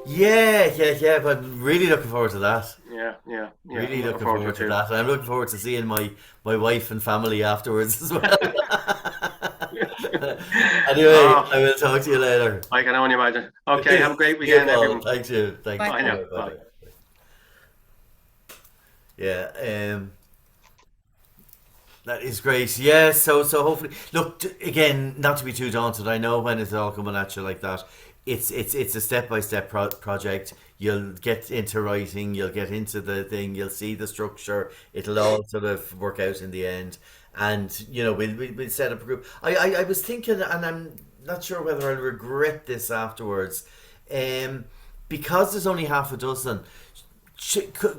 Yeah, but really looking forward to that. Yeah. Really looking forward to that. And I'm looking forward to seeing my wife and family afterwards as well. Anyway, I will talk to you later. I can only imagine. Okay, have a great weekend, everyone. Thank you. Bye. Bye. Yeah, that is great. Yeah, so hopefully, look, again, not to be too daunted. I know when it's all coming at you like that, it's a step-by-step project. You'll get into writing, you'll get into the thing, you'll see the structure. It'll all sort of work out in the end. And we'll set up a group. I was thinking, and I'm not sure whether I'll regret this afterwards, because there's only half a dozen.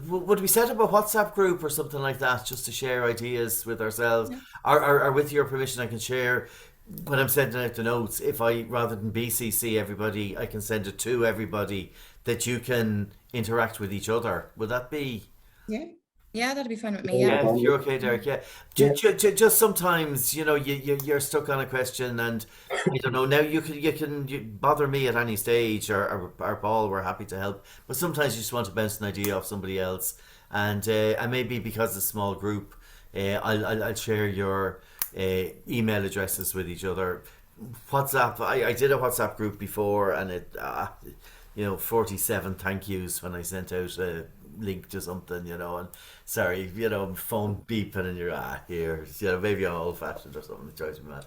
Would we set up a WhatsApp group or something like that, just to share ideas with ourselves? Or with your permission, I can share when I'm sending out the notes. If I, rather than BCC everybody, I can send it to everybody, that you can interact with each other. Would that be? Yeah. Yeah, that'll be fine with me. Yeah. Yeah. Yeah, if you're okay, Derek. Yeah, Yeah. just sometimes, you're stuck on a question, and I don't know. Now you bother me at any stage, or Paul. We're happy to help. But sometimes you just want to bounce an idea off somebody else, and maybe because it's a small group, I'll share your email addresses with each other. WhatsApp. I did a WhatsApp group before, and 47 thank yous when I sent out a link to something, and sorry, phone beeping, and you're here, maybe I'm old fashioned or something. It drives me mad.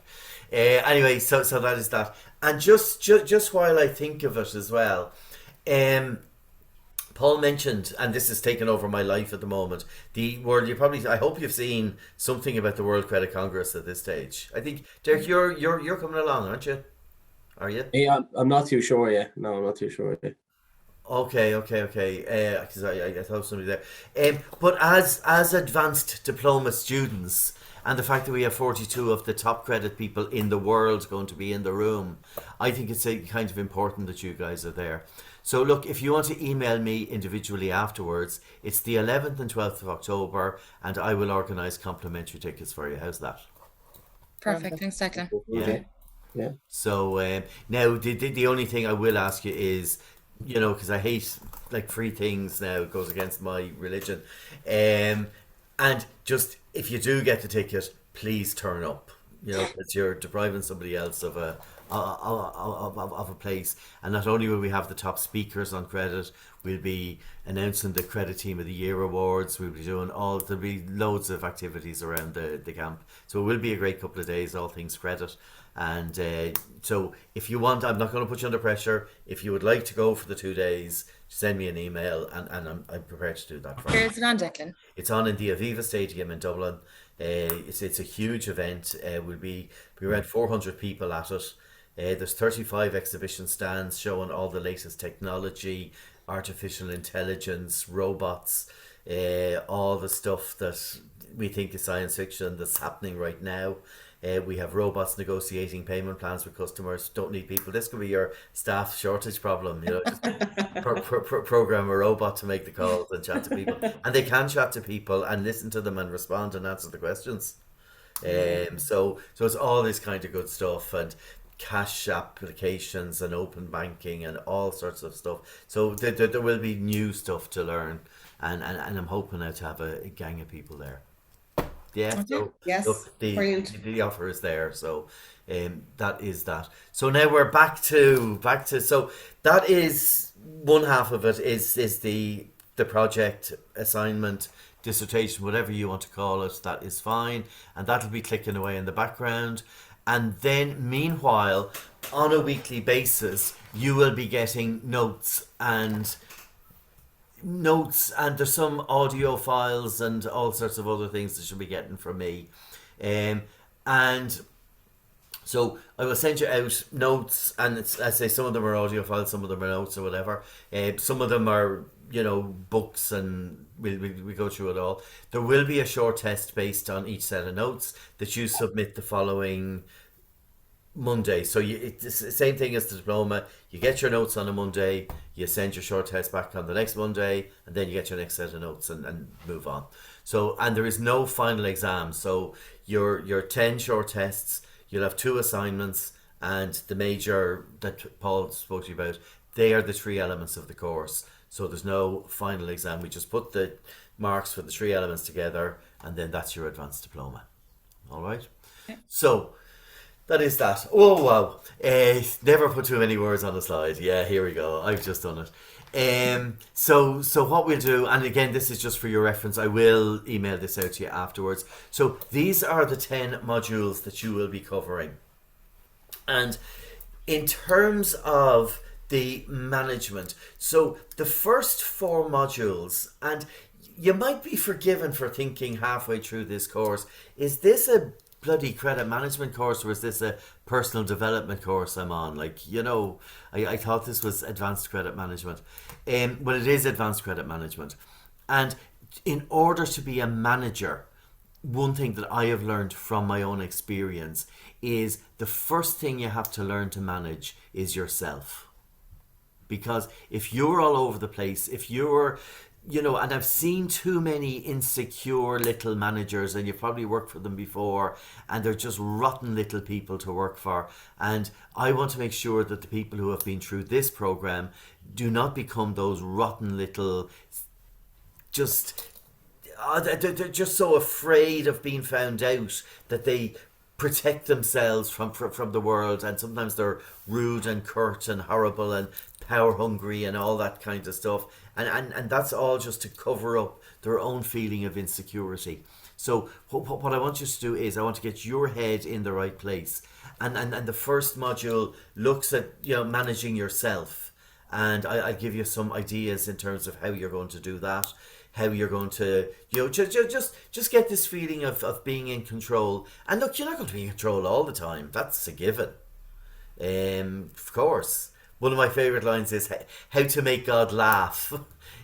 Anyway, so that is that, and just while I think of it as well, um, Paul mentioned, and this has taken over my life at the moment, the world. I hope you've seen something about the World Credit Congress at this stage. I think, Derek, you're coming along, aren't you? Are you? Yeah, I'm not too sure yet. No, I'm not too sure yet. Okay. Because I thought somebody there. But as advanced diploma students, and the fact that we have 42 of the top credit people in the world going to be in the room, I think it's kind of important that you guys are there. So look, if you want to email me individually afterwards, it's the 11th and 12th of October, and I will organise complimentary tickets for you. How's that? Perfect. Thanks, Declan. Okay. Yeah. So now the only thing I will ask you is, because I hate like free things now, it goes against my religion, and just if you do get the ticket, please turn up. Because you're depriving somebody else of a place. And not only will we have the top speakers on credit, we'll be announcing the Credit Team of the Year awards. We'll be doing there'll be loads of activities around the camp. So it will be a great couple of days, all things credit. And so if you want, I'm not going to put you under pressure. If you would like to go for the 2 days, send me an email, and I'm prepared to do that for you. Where is it on, Declan? It's on in the Aviva Stadium in Dublin. It's a huge event. We'll be around 400 people at it. There's 35 exhibition stands showing all the latest technology, artificial intelligence, robots, all the stuff that we think is science fiction that's happening right now. We have robots negotiating payment plans with customers. Don't need people. This could be your staff shortage problem. Just program a robot to make the calls and chat to people, and they can chat to people and listen to them and respond and answer the questions. So it's all this kind of good stuff, and cash applications and open banking and all sorts of stuff. So there will be new stuff to learn, and I'm hoping now to have a gang of people there. Yeah, so Yes, look, brilliant. the offer is there, so that is that. So now we're back to so that is one half of it is the project, assignment, dissertation, whatever you want to call it. That is fine, and that'll be clicking away in the background. And then meanwhile, on a weekly basis, you will be getting notes, and there's some audio files and all sorts of other things that you'll be getting from me. And so I will send you out notes, and I say some of them are audio files, some of them are notes or whatever. Some of them are books, and we go through it all. There will be a short test based on each set of notes that you submit the following Monday. So it's the same thing as the diploma. You get your notes on a Monday, you send your short test back on the next Monday, and then you get your next set of notes and move on. So, and there is no final exam. So your 10 short tests, you'll have 2 assignments, and the major that Paul spoke to you about, they are the 3 elements of the course. So there's no final exam. We just put the marks for the 3 elements together, and then that's your advanced diploma. All right? Okay. So that is that. Oh, wow. Never put too many words on a slide. Yeah, here we go. I've just done it. So what we'll do, and again, this is just for your reference, I will email this out to you afterwards. So these are the 10 modules that you will be covering. And in terms of the management, so the first 4 modules, and you might be forgiven for thinking halfway through this course, is this a bloody credit management course, or is this a personal development course I'm on? I thought this was advanced credit management. Well, it is advanced credit management. And in order to be a manager, one thing that I have learned from my own experience is the first thing you have to learn to manage is yourself. Because if you're all over the place, if you're and I've seen too many insecure little managers, and you've probably worked for them before, and they're just rotten little people to work for. And I want to make sure that the people who have been through this program do not become those rotten little, just they're just so afraid of being found out that they protect themselves from the world, and sometimes they're rude and curt and horrible and power hungry and all that kind of stuff, and that's all just to cover up their own feeling of insecurity. So what I want you to do is I want to get your head in the right place, and the first module looks at managing yourself, and I'll give you some ideas in terms of how you're going to do that, how you're going to just get this feeling of being in control. And look, you're not going to be in control all the time, that's a given. Of course, one of my favorite lines is how to make God laugh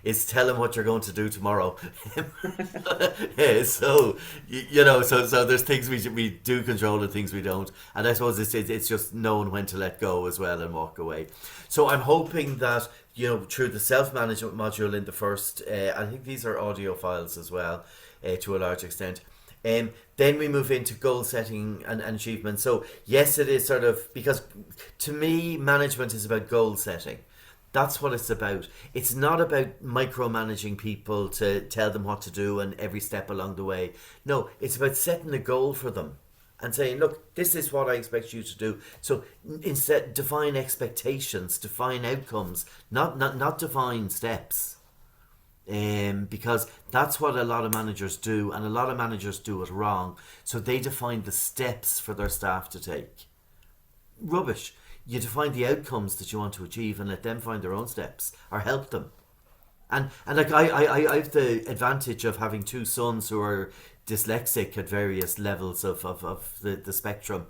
is tell him what you're going to do tomorrow. Yeah, so so there's things we do control and things we don't, and I suppose it's just knowing when to let go as well and walk away. So I'm hoping that through the self-management module in the first, I think these are audio files as well, to a large extent. Then we move into goal setting and achievement. So yes, it is sort of, because to me management is about goal setting. That's what it's about. It's not about micromanaging people to tell them what to do and every step along the way. No, it's about setting a goal for them and saying, look, this is what I expect you to do. So instead, define expectations, define outcomes, not define steps. Because that's what a lot of managers do, and a lot of managers do it wrong. So they define the steps for their staff to take. Rubbish. You define the outcomes that you want to achieve and let them find their own steps or help them. And like I have the advantage of having two sons who are dyslexic at various levels of the spectrum.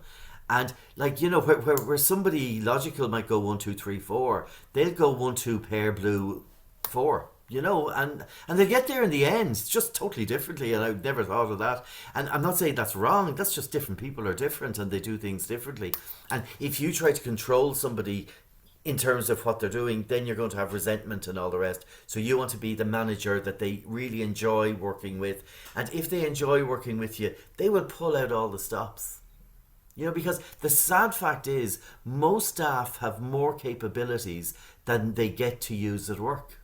And like, where somebody logical might go 1, 2, 3, 4, they'll go 1, 2, pair blue, 4. And they get there in the end. It's just totally differently, and I've never thought of that. And I'm not saying that's wrong. That's just different people are different and they do things differently. And if you try to control somebody in terms of what they're doing, then you're going to have resentment and all the rest. So you want to be the manager that they really enjoy working with. And if they enjoy working with you, they will pull out all the stops. Because the sad fact is most staff have more capabilities than they get to use at work.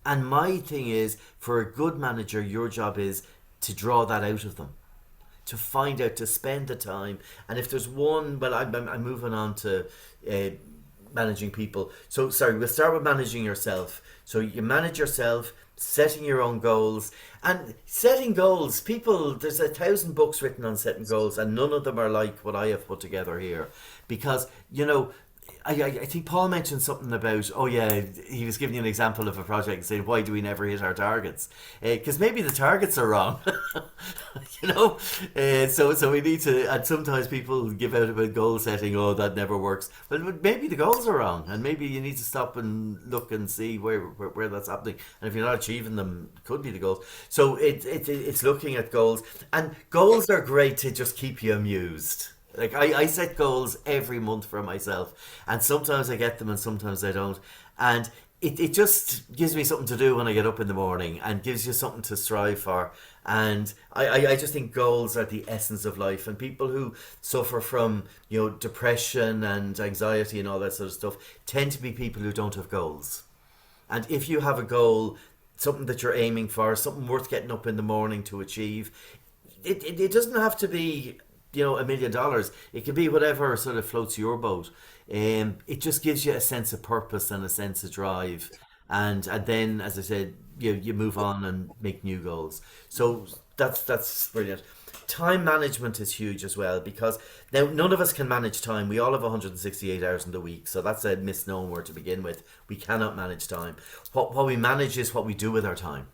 And my thing is, for a good manager, your job is to draw that out of them, to find out, to spend the time. And if there's one, well, I'm moving on to managing people. So, sorry, we'll start with managing yourself. So you manage yourself, setting your own goals. And setting goals, there's 1,000 books written on setting goals, and none of them are like what I have put together here. Because, I think Paul mentioned something about, he was giving you an example of a project and saying, why do we never hit our targets? Because maybe the targets are wrong, so we need to, and sometimes people give out about goal setting, that never works. But maybe the goals are wrong, and maybe you need to stop and look and see where that's happening. And if you're not achieving them, it could be the goals. So it's looking at goals, and goals are great to just keep you amused. Like I set goals every month for myself, and sometimes I get them and sometimes I don't, and it just gives me something to do when I get up in the morning and gives you something to strive for. And I just think goals are the essence of life, and people who suffer from depression and anxiety and all that sort of stuff tend to be people who don't have goals. And if you have a goal, something that you're aiming for, something worth getting up in the morning to achieve, it doesn't have to be $1 million. It could be whatever sort of floats your boat. It just gives you a sense of purpose and a sense of drive, and then, as I said, you move on and make new goals. So that's brilliant. Time management is huge as well, because now none of us can manage time. We all have 168 hours in the week, so that's a misnomer to begin with. We cannot manage time. What we manage is what we do with our time.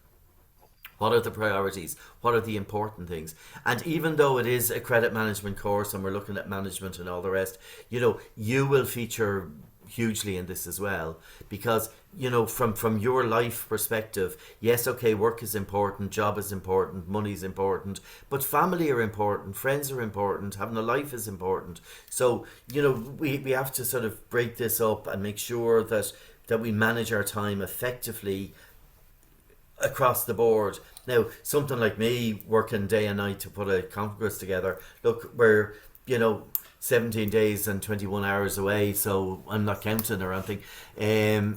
What are the priorities? What are the important things? And even though it is a credit management course and we're looking at management and all the rest, you will feature hugely in this as well, because from your life perspective, yes, okay, work is important, job is important, money is important, but family are important, friends are important, having a life is important. So we have to sort of break this up and make sure that that we manage our time effectively across the board. Now, something like me working day and night to put a conference together, look, we're, 17 days and 21 hours away, so I'm not counting or anything.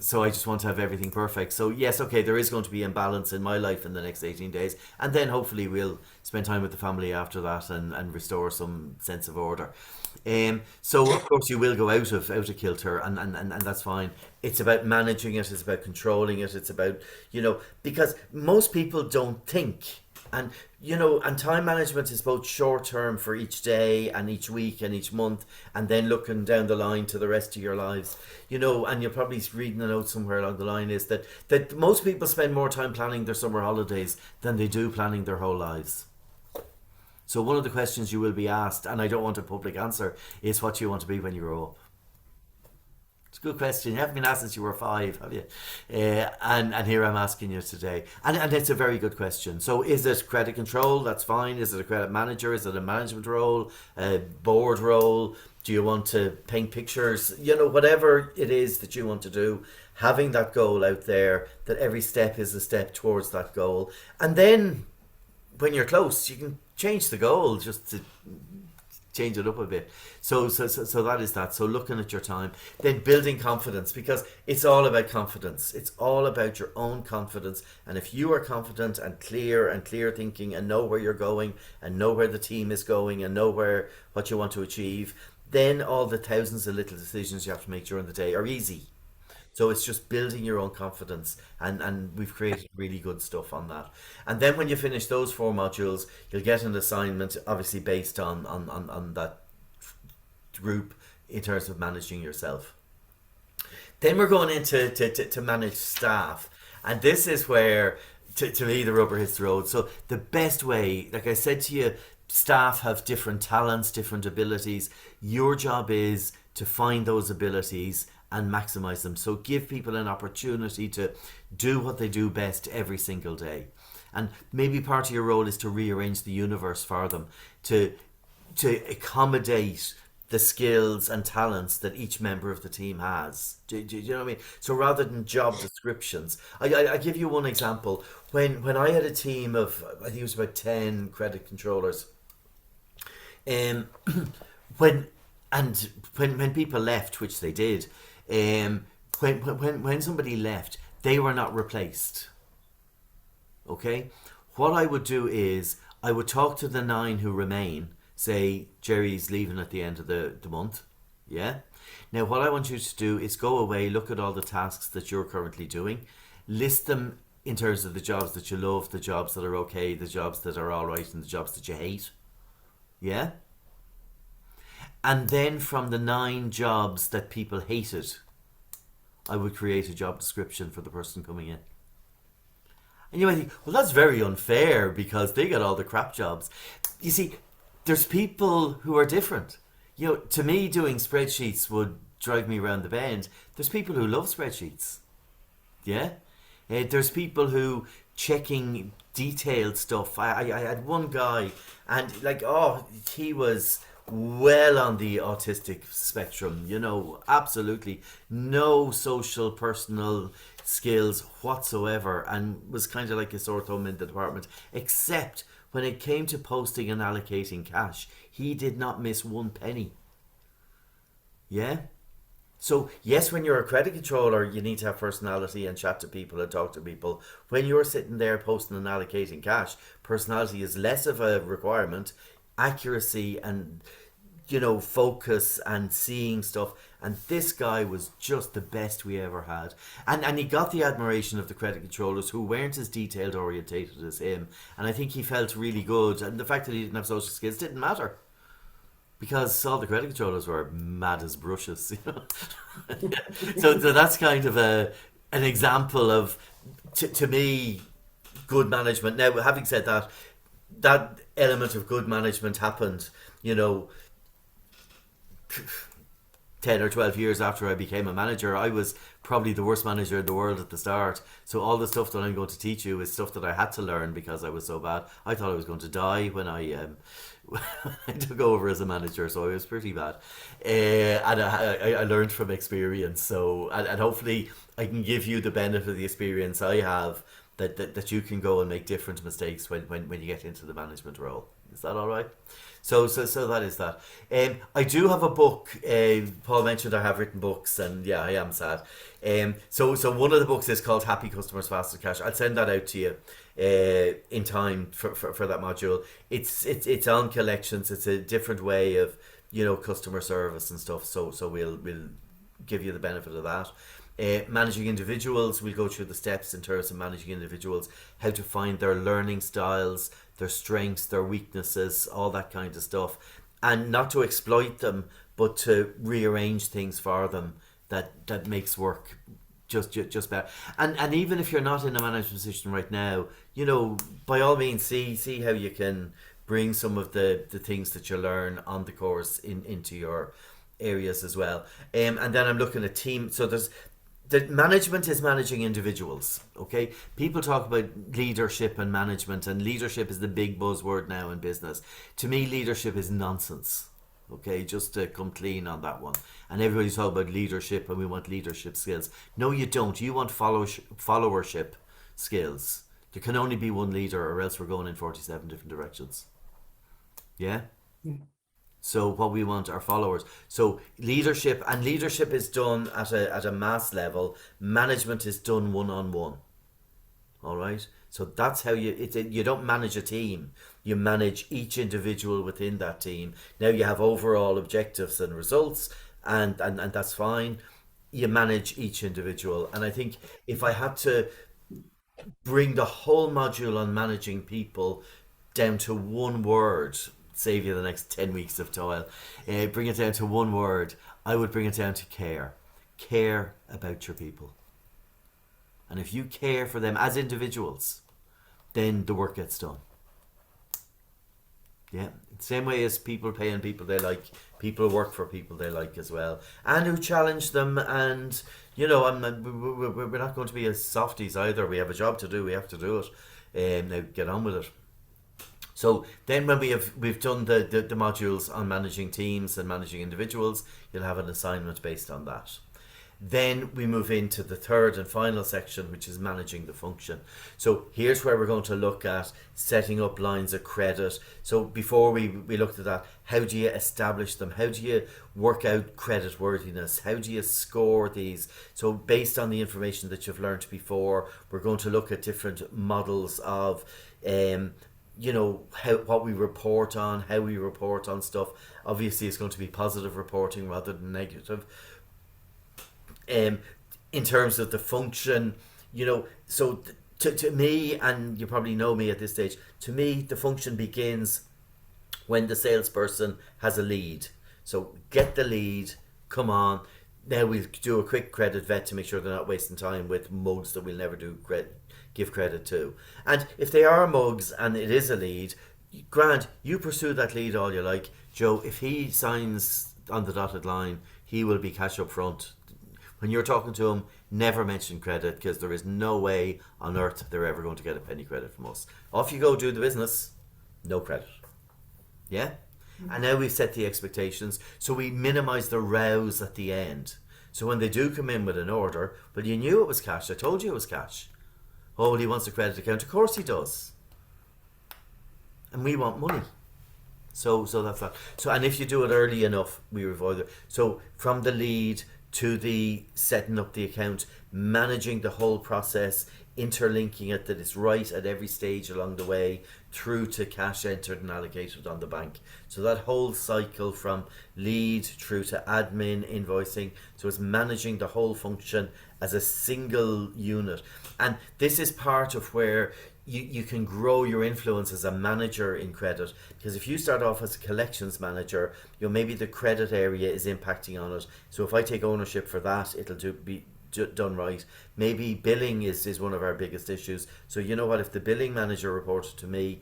So I just want to have everything perfect. So yes, okay, there is going to be imbalance in my life in the next 18 days, and then hopefully we'll spend time with the family after that and restore some sense of order. So of course you will go out of kilter, and that's fine. It's about managing it, it's about controlling it, it's about, because most people don't think. And and time management is both short term for each day and each week and each month, and then looking down the line to the rest of your lives. And you're probably reading a note somewhere along the line is that most people spend more time planning their summer holidays than they do planning their whole lives. So one of the questions you will be asked, and I don't want a public answer, is what you want to be when you grow up. It's a good question. You haven't been asked since you were 5, have you? And here I'm asking you today. And it's a very good question. So is it credit control? That's fine. Is it a credit manager? Is it a management role? A board role? Do you want to paint pictures? Whatever it is that you want to do, having that goal out there, that every step is a step towards that goal. And then when you're close, you can change the goal just to change it up a bit. So that is that. So looking at your time, then building confidence, because it's all about confidence. It's all about your own confidence. And if you are confident and clear thinking, and know where you're going, and know where the team is going, and know what you want to achieve, then all the thousands of little decisions you have to make during the day are easy. So it's just building your own confidence, and we've created really good stuff on that. And then when you finish those 4 modules, you'll get an assignment, obviously based on that group in terms of managing yourself. Then we're going into to manage staff, and this is where, to me, the rubber hits the road. So the best way, like I said to you, staff have different talents, different abilities. Your job is to find those abilities and maximize them. So give people an opportunity to do what they do best every single day. And maybe part of your role is to rearrange the universe for them, to accommodate the skills and talents that each member of the team has. Do you know what I mean? So rather than job descriptions, I give you one example. When I had a team of, I think it was about 10 credit controllers, when people left, which they did, when somebody left, they were not replaced. Okay? What I would do is I would talk to the 9 who remain, say Jerry's leaving at the end of the month. Yeah? Now what I want you to do is go away, look at all the tasks that you're currently doing, list them in terms of the jobs that you love, the jobs that are okay, the jobs that are alright, and the jobs that you hate. Yeah? And then from the 9 jobs that people hated, I would create a job description for the person coming in. And you might think, well, that's very unfair because they get all the crap jobs. You see, there's people who are different. To me, doing spreadsheets would drive me around the bend. There's people who love spreadsheets. Yeah? There's people who checking detailed stuff. I had one guy, and he was well on the autistic spectrum, absolutely no social personal skills whatsoever, and was kind of like a sore thumb in the department, except when it came to posting and allocating cash. He did not miss one penny. Yeah? So yes, when you're a credit controller, you need to have personality and chat to people and talk to people. When you're sitting there posting and allocating cash, personality is less of a requirement. Accuracy and focus and seeing stuff, and this guy was just the best we ever had, and he got the admiration of the credit controllers who weren't as detailed orientated as him, and I think he felt really good. And the fact that he didn't have social skills didn't matter, because all the credit controllers were mad as brushes. So that's kind of an example of, to me, good management. Now, having said that, that element of good management happened, 10 or 12 years after I became a manager, I was probably the worst manager in the world at the start. So all the stuff that I'm going to teach you is stuff that I had to learn because I was so bad. I thought I was going to die when when I took over as a manager, so I was pretty bad. And I learned from experience. So and hopefully I can give you the benefit of the experience I have, that you can go and make different mistakes when you get into the management role. Is that all right? So that is that. I do have a book. Paul mentioned I have written books, and yeah, I am sad. So one of the books is called Happy Customers, Faster Cash. I'll send that out to you in time for that module. It's on collections. It's a different way of customer service and stuff. So we'll give you the benefit of that. Managing individuals, we'll go through the steps in terms of managing individuals, how to find their learning styles, their strengths, their weaknesses, all that kind of stuff, and not to exploit them, but to rearrange things for them that makes work just better. And even if you're not in a management position right now, by all means, see how you can bring some of the things that you learn on the course into your areas as well. And then I'm looking at team. So the management is managing individuals. Okay, people talk about leadership and management, and leadership is the big buzzword now in business. To me, leadership is nonsense. Okay, just to come clean on that one. And everybody's talking about leadership, and we want leadership skills. No, you don't. You want followership skills. There can only be one leader, or else we're going in 47 different directions. Yeah. So what we want are followers. So leadership is done at a mass level. Management is done one-on-one. All right. So that's how you don't manage a team. You manage each individual within that team. Now you have overall objectives and results, and that's fine. You manage each individual. And I think if I had to bring the whole module on managing people down to one word, save you the next 10 weeks of toil, bring it down to one word, I would bring it down to care. Care about your people. And if you care for them as individuals, then the work gets done. Yeah, same way as people paying people they like, people work for people they like as well, and who challenge them. And we're not going to be as softies either. We have a job to do. We have to do it. Now get on with it. So then when we've done the modules on managing teams and managing individuals, you'll have an assignment based on that. Then we move into the third and final section, which is managing the function. So here's where we're going to look at setting up lines of credit. So before we looked at that, how do you establish them? How do you work out credit worthiness? How do you score these? So based on the information that you've learned before, we're going to look at different models of what we report on, how we report on stuff. Obviously it's going to be positive reporting rather than negative. In terms of the function, so to me, and you probably know me at this stage, to me the function begins when the salesperson has a lead. So get the lead, come on. Now we'll do a quick credit vet to make sure they're not wasting time with mugs that we'll never give credit to. And if they are mugs and it is a lead, Grant, you pursue that lead all you like. Joe, if he signs on the dotted line, he will be cash up front. When you're talking to him, never mention credit, because there is no way on earth they're ever going to get a penny credit from us. Off you go, do the business, no credit. Yeah? And now we've set the expectations, so we minimize the rows at the end. So when they do come in with an order, well, you knew it was cash. I told you it was cash. Oh, well, he wants a credit account. Of course he does. And we want money. So that's that. So, and if you do it early enough, we avoid it. So from the lead to the setting up the account, managing the whole process, interlinking it that it's right at every stage along the way, through to cash entered and allocated on the bank. So that whole cycle from lead through to admin, invoicing, so it's managing the whole function as a single unit. And this is part of where you can grow your influence as a manager in credit, because if you start off as a collections manager, maybe the credit area is impacting on it. So if I take ownership for that, it'll be done right. Maybe billing is one of our biggest issues. So you know what, if the billing manager reported to me,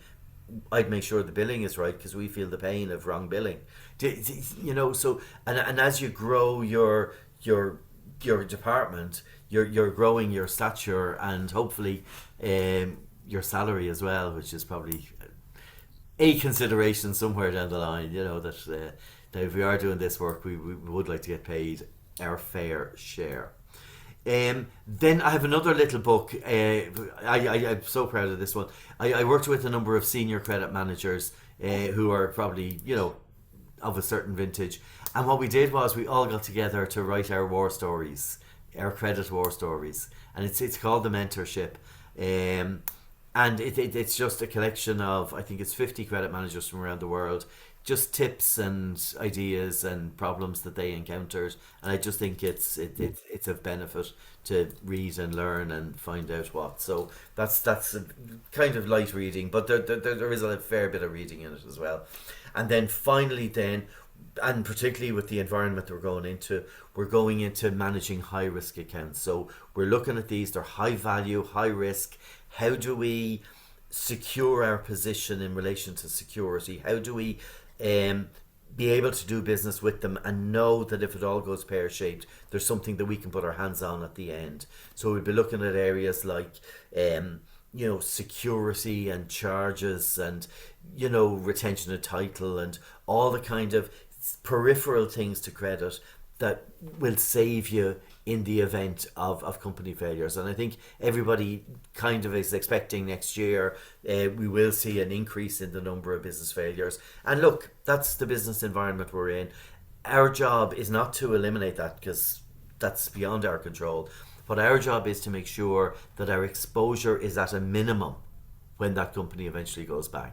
I'd make sure the billing is right because we feel the pain of wrong billing. You know, so and as you grow your department, you're growing your stature and hopefully your salary as well, which is probably a consideration somewhere down the line. You know that if we are doing this work, we would like to get paid our fair share. Then I have another little book. I'm so proud of this one. I worked with a number of senior credit managers who are probably, you know, of a certain vintage. And what we did was we all got together to write our war stories, our credit war stories. And it's called The Mentorship. And it's just a collection of, I think it's 50 credit managers from around the world, just tips and ideas and problems that they encountered. And I just think it's of benefit to read and learn and find out what. So that's a kind of light reading, but there is a fair bit of reading in it as well. And then finally and particularly with the environment that we're going into managing high risk accounts. So we're looking at these, they're high value, high risk. How do we secure our position in relation to security? How do we be able to do business with them and know that if it all goes pear-shaped, there's something that we can put our hands on at the end? So we'd be looking at areas like you know, security and charges and, you know, retention of title and all the kind of peripheral things to credit that will save you in the event of company failures. And I think everybody kind of is expecting next year we will see an increase in the number of business failures. And look, that's the business environment we're in. Our job is not to eliminate that because that's beyond our control. But our job is to make sure that our exposure is at a minimum when that company eventually goes bang.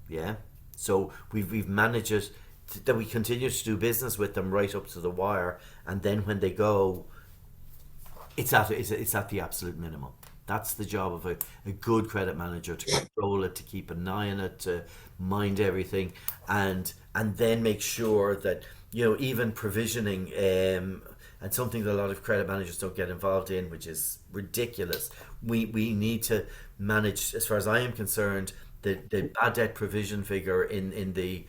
Yeah? So we've managed it that we continue to do business with them right up to the wire, and then when they go, it's at the absolute minimum. That's the job of a good credit manager, to control it, to keep an eye on it, to mind everything, and then make sure that, you know, even provisioning and something that a lot of credit managers don't get involved in, which is ridiculous. We need to manage, as far as I am concerned, the bad debt provision figure in the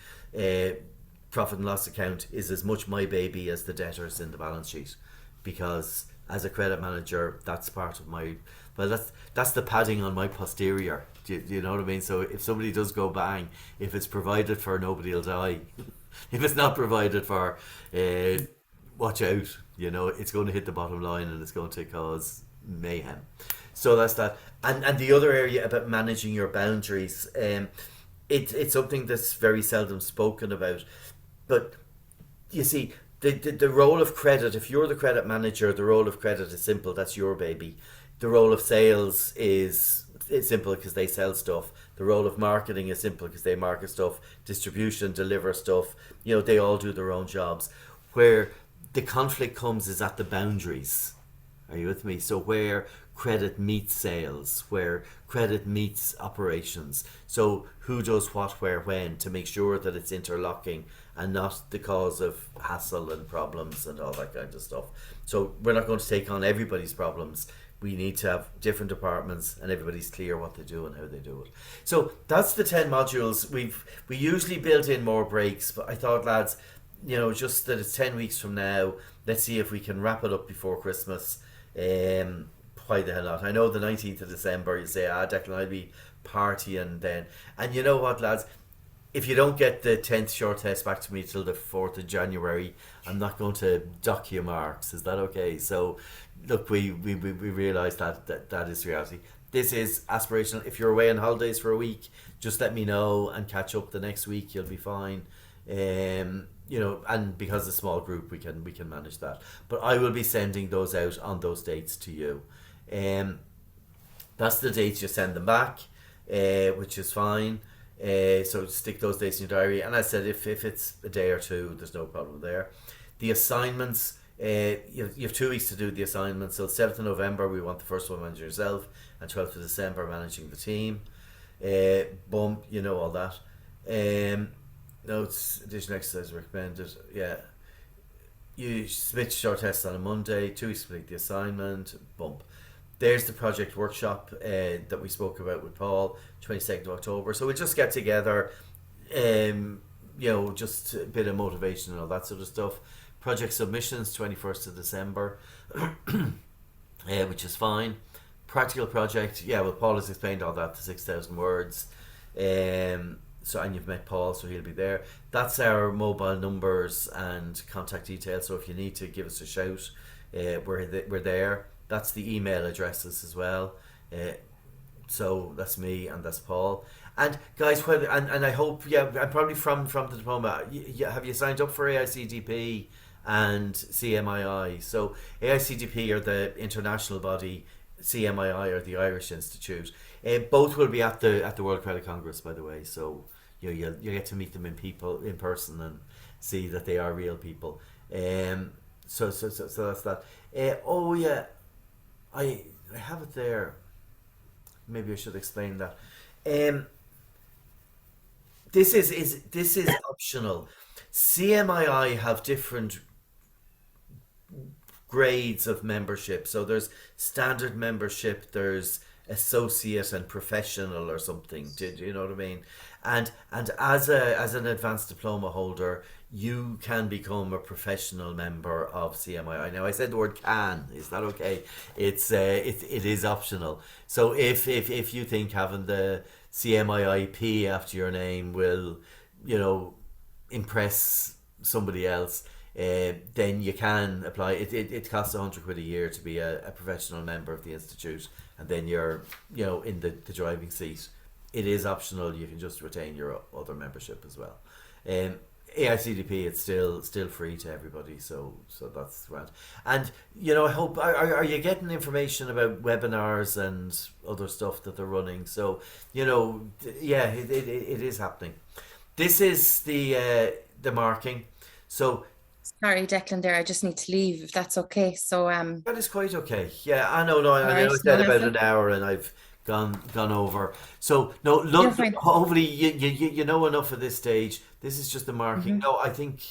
profit and loss account is as much my baby as the debtors in the balance sheet, because as a credit manager, that's part of my, well, that's the padding on my posterior. Do you know what I mean? So if somebody does go bang, if it's provided for, nobody will die. If it's not provided for, watch out. You know, it's going to hit the bottom line and it's going to cause mayhem. So that's that. And the other area about managing your boundaries, it's something that's very seldom spoken about. But you see, the role of credit, if you're the credit manager, the role of credit is simple. That's your baby. The role of sales is simple because they sell stuff. The role of marketing is simple because they market stuff. Distribution, deliver stuff. You know, they all do their own jobs. Where the conflict comes is at the boundaries. Are you with me? So where credit meets sales, where credit meets operations. So who does what, where, when, to make sure that it's interlocking and not the cause of hassle and problems and all that kind of stuff. So we're not going to take on everybody's problems. We need to have different departments and everybody's clear what they do and how they do it. So that's the 10 modules. We usually build in more breaks, but I thought, lads, you know, just that it's 10 weeks from now, let's see if we can wrap it up before Christmas. Why the hell not? I know the 19th of December, you say, Declan, I'll be partying then. And you know what, lads? If you don't get the 10th short test back to me till the 4th of January, I'm not going to dock you marks. Is that okay? So, look, we realise that is reality. This is aspirational. If you're away on holidays for a week, just let me know and catch up the next week. You'll be fine. You know, and because it's a small group, we can manage that. But I will be sending those out on those dates to you. That's the dates you send them back, which is fine. So stick those dates in your diary. And I said, if it's a day or two, there's no problem there. The assignments, you have 2 weeks to do the assignments. So 7th of November, we want the first one managing yourself, and 12th of December managing the team. Boom, you know all that. Notes, additional exercise recommended. Yeah. You submit short tests on a Monday, 2 weeks to complete the assignment. Bump. there's the project workshop that we spoke about with Paul, 22nd of October. So we'll just get together, just a bit of motivation and all that sort of stuff. Project submissions, 21st of December, which is fine. Practical project, Paul has explained all that, the 6,000 words. So, and you've met Paul, so he'll be there. That's our mobile numbers and contact details. So if you need to give us a shout, we're there. That's the email addresses as well. So that's me and that's Paul. And guys, and I hope, I'm probably from the diploma. Have you signed up for AICDP and CMII? So AICDP are the international body, CMII are the Irish Institute. Both will be at the World Credit Congress, by the way. So you get to meet them in person and see that they are real people. So that's that. I have it there. Maybe I should explain that. This is optional. CMII have different grades of membership. So there's standard membership, there's associate and professional or something. Do you know what I mean? And as an advanced diploma holder, you can become a professional member of CMII. Now I said the word can. Is that okay? It is optional. So if you think having the CMIIP after your name will, impress somebody else, then you can apply. It costs 100 quid a year to be a professional member of the institute, and then you're in the driving seat. It is optional. You can just retain your other membership as well. AICDP, it's still free to everybody, so that's right. And I hope are you getting information about webinars and other stuff that they're running? So it is happening. This is the marking. So Sorry, Declan, there. I just need to leave if that's okay. So that is quite okay. Yeah, I know. No, I Right, said no, about listen. an hour, and I've gone over. So no, look. You're fine. Hopefully, you know enough at this stage. This is just the marking. No, I think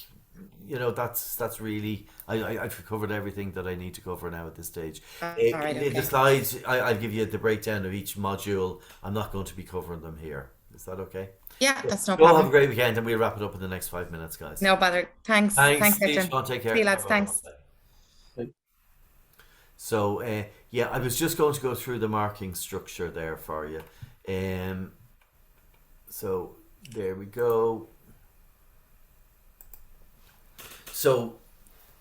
that's really. I've covered everything that I need to cover now at this stage. All right, In the okay. slides, I'll give you the breakdown of each module. I'm not going to be covering them here. Is that okay? Yeah, that's no You all have a problem. great weekend, and we'll wrap it up in the next 5 minutes, guys. No bother. Thanks. Thanks. Thanks, See you, Declan. Sean. Take care. See you, lads. Bye-bye. Thanks. So I was just going to go through the marking structure there for you. So there we go. So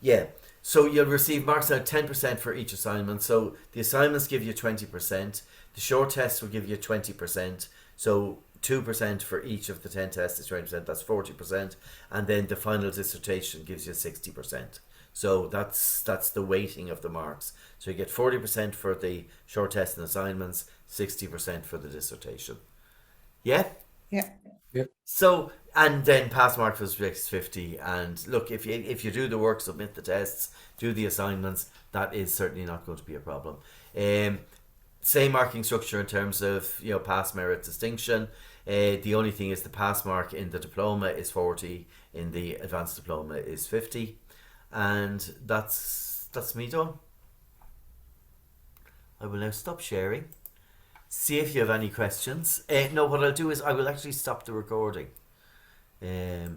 you'll receive marks out 10% for each assignment. So the assignments give you 20%. The short test will give you 20%. So 2% for each of the 10 tests is 20%. That's 40%. And then the final dissertation gives you 60%. So that's the weighting of the marks. So you get 40% for the short test and assignments, 60% for the dissertation. Yeah? Yeah. So, and then pass mark for subjects is 50. And look, if you do the work, submit the tests, do the assignments, that is certainly not going to be a problem. Same marking structure in terms of pass, merit, distinction. The only thing is the pass mark in the diploma is 40, in the advanced diploma is 50. And that's me done. I will now stop sharing. See if you have any questions. No, what I'll do is I will actually stop the recording.